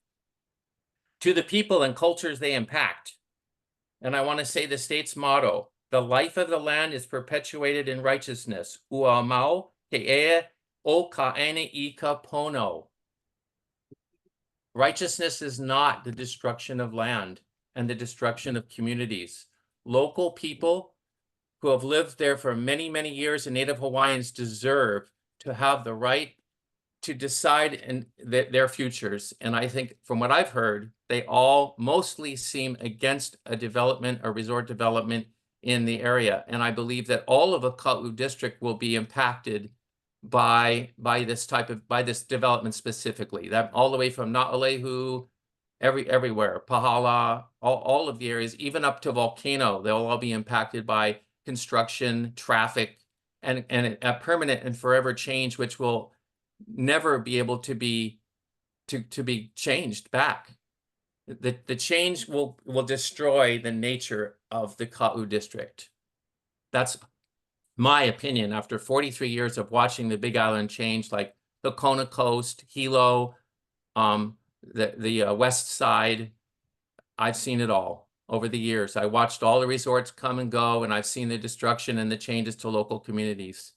to the people and cultures they impact. And I want to say the state's motto, the life of the land is perpetuated in righteousness. Ua mau te ea o ka ene I ka pono. Righteousness is not the destruction of land and the destruction of communities. Local people who have lived there for many, many years and Native Hawaiians deserve to have the right to decide in their futures. And I think from what I've heard, they all mostly seem against a development, a resort development in the area. And I believe that all of the Kaʻū district will be impacted by this development specifically. That all the way from Naʻalehu, everywhere, Pahala, all of the areas, even up to Volcano, they'll all be impacted by construction, traffic, and a permanent and forever change, which will never be able to be changed back. The change will destroy the nature of the Kaʻū district. That's my opinion after 43 years of watching the Big Island change, like the Kona Coast, Hilo, the West Side. I've seen it all over the years. I watched all the resorts come and go, and I've seen the destruction and the changes to local communities.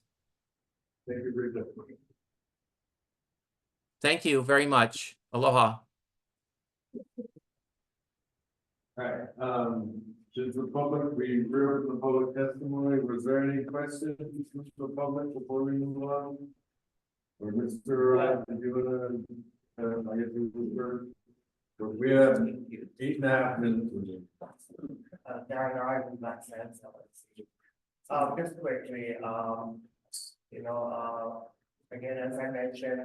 Thank you very much. Thank you very much. Aloha. All right, just the public, we heard the public testimony. Was there any questions from the public before we move on? Or Mr. Did you wanna, I guess you were, we have 8.5 minutes. There are not sense. Just quickly, again, as I mentioned,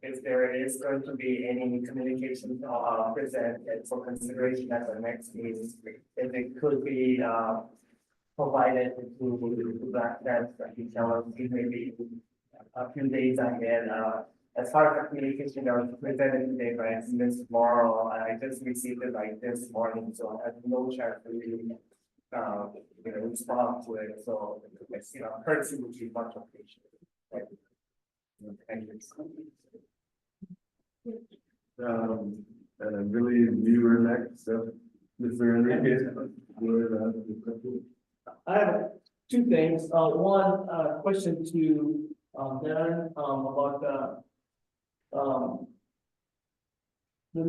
if there is going to be any communication, presented for consideration at the next meeting, if it could be, provided to Black Tents, that you tell us, maybe a few days ahead, as far as the communication that was presented today by Ms. Morrow, I just received it like this morning, so I had no chance to really, respond to it, so, courtesy would be much appreciated. Thank you. And I believe you were next, so, Mr. Enriquez. I have two things. One, question to, Darren, about, the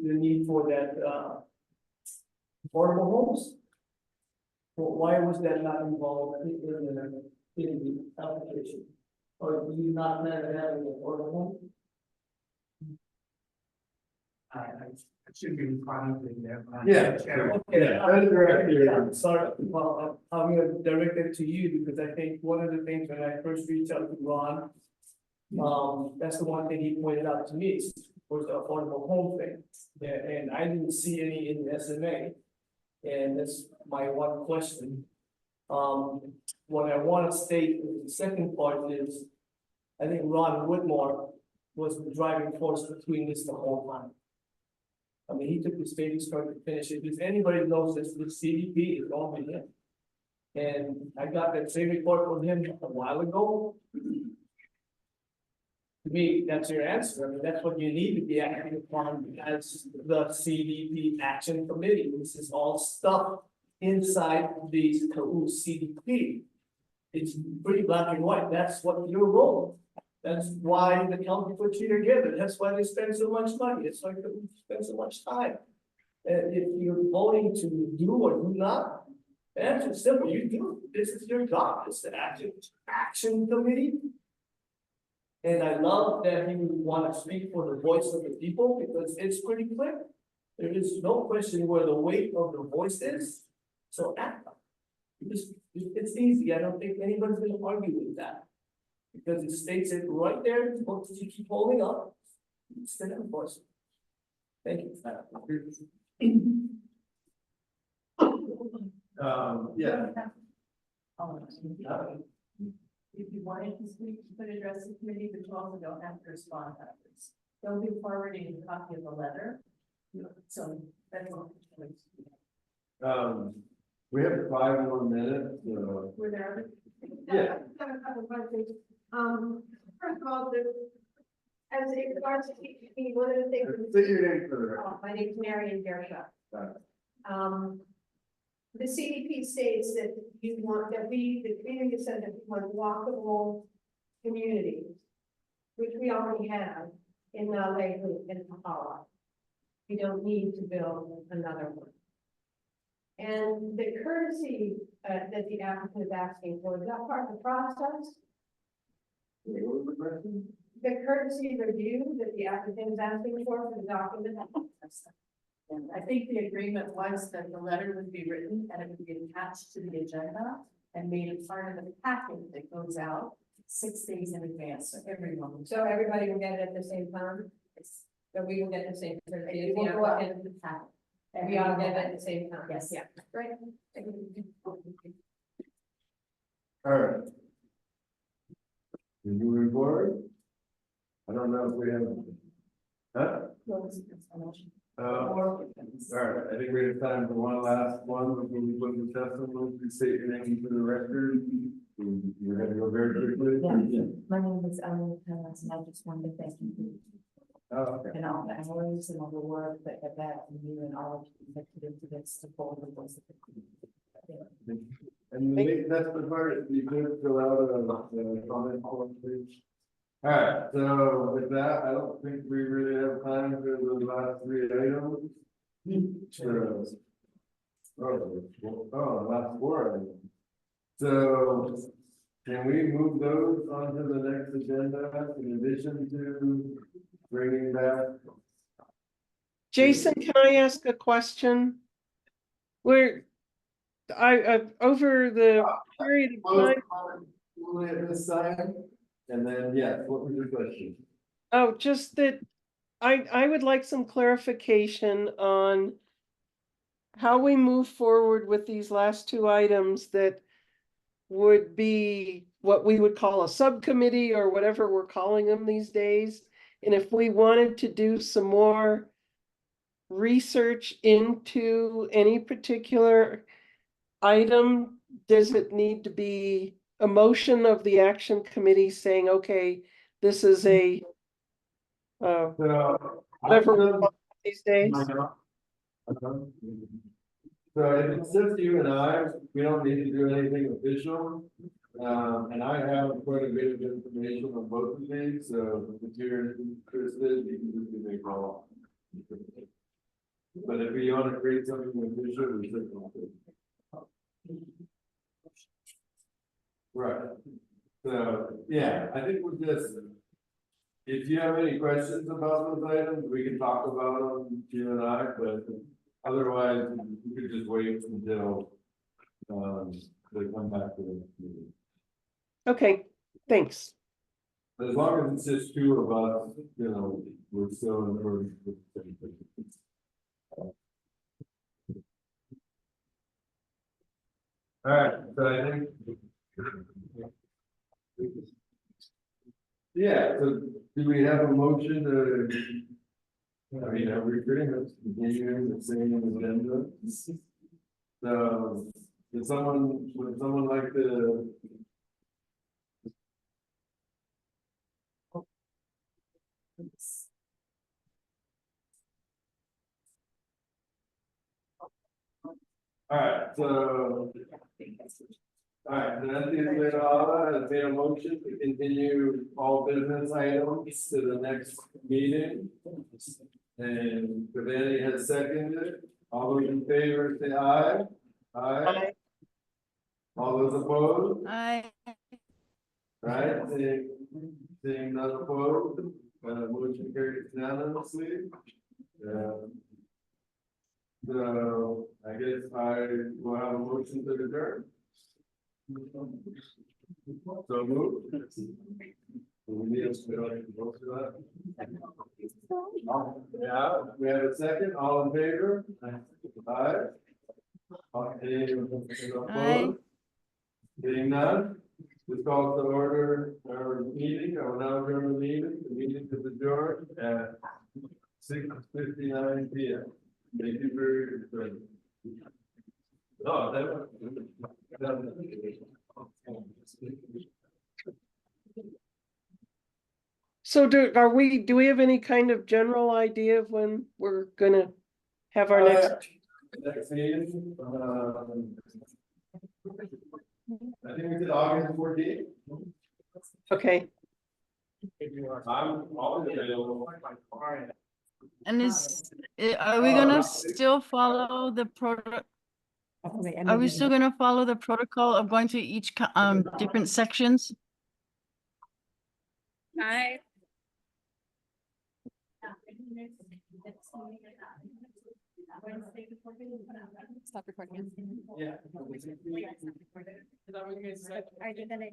need for that, affordable homes. Well, why was that not involved in the application? Or do you not plan on having an affordable home? I should be responding there. Yeah. Okay, That is correct. I'm sorry, well, I'm gonna direct it to you because I think one of the things when I first reached out to Ron, that's the one thing he pointed out to me was the affordable home thing. Yeah, and I didn't see any in the SMA. And that's my one question. What I want to state, the second part is, I think Ron Whitmore was the driving force between this the whole time. I mean, he took the baby start to finish it. If anybody knows this, the CDP is all with him. And I got that same report from him a while ago. To me, that's your answer. I mean, that's what you need to be acting upon as the CDP action committee. This is all stuff inside these Kaʻū CDP. It's pretty black and white. That's what your role. That's why the county puts you together. That's why they spend so much money. It's like they spend so much time. And if you're voting to do or do not, the answer is simple. You do. This is your job. It's the action committee. And I love that you want to speak for the voice of the people because it's pretty clear. There is no question where the weight of the voice is. So act. It's easy. I don't think anybody's going to argue with that. Because it states it right there, what you keep holding up, stand up for us. Thank you. Yeah. If you wanted to speak, you could address the committee, but you also don't have to respond afterwards. They'll be forwarding a copy of the letter. So that's all. We have 5 more minutes, so. Were there other? Yeah. First of all, as it regards to CDP, one of the things. Say your name for the record. My name is Marion Gersha. Got it. The CDP states that you want, that the community said that we want walkable community, which we already have in Lakewood and Kaʻū. We don't need to build another one. And the courtesy that the applicant is asking for, is that part of the process? The courtesy review that the applicant is asking for the document. And I think the agreement was that the letter would be written and it would be attached to the agenda and made a part of the packet that goes out 6 days in advance, so everyone. So everybody will get it at the same time? So we will get the same. It will go out in the packet. And we all get it at the same time? Yes. Yeah. Great. All right. We're moving forward. I don't know if we have. Huh? All right, I think we have time for one last one before we put the testimony. Please state your name for the record. We're gonna go very quickly. Yeah. My name is Ellen Thomas, and I just wanted to thank you Oh, okay. and all the hours and all the work that have that from you and all of you that put into this to forward the voice of the community. And that's the part you could fill out a comment form, please. All right, so with that, I don't think we really have time for the last 3 items. Last 4 items. So can we move those onto the next agenda in addition to bringing back? Jason, can I ask a question? over the period of time, We'll at this time, and then, yeah, what was your question? oh, just that I would like some clarification on how we move forward with these last two items that would be what we would call a subcommittee or whatever we're calling them these days. And if we wanted to do some more research into any particular item, does it need to be a motion of the action committee saying, okay, this is a whatever we call it these days? So if it's just you and I, we don't need to do anything official. And I have quite a bit of information on both of these, so if you're interested, you can just give me a call. But if you want to create something official, we should. Right. So, yeah, I think we'll just, if you have any questions about those items, we can talk about them, you and I, but otherwise, we could just wait until they come back to the meeting. Okay, thanks. As long as it's just two of us, you know, we're still in order. All right, so I think. Yeah, so do we have a motion to? I mean, are we pretty much continuing the same agenda? So, would someone like to? Alright, so. Alright, Nancy Esmeralda has made a motion to continue all business items to the next meeting. And Cavani has seconded, all those in favor say aye. Aye. All those opposed? I, Right, seeing none opposed, motion carries unanimously. So I guess I will have a motion to adjourn. So moved. We need to vote for that. Yeah, we have a second, all in favor? Aye. Okay, opposed? Being none, this calls to order our meeting. I will now adjourn the meeting. The meeting is adjourned at 6:59 p.m. Thank you for your. Oh, that. So do we have any kind of general idea of when we're gonna have our Next meeting, I think we did August 14th. Okay. I'm always available. and are we gonna still follow the are we still gonna follow the protocol of going to each different sections? Hi. Stop recording. Yeah. Are you gonna?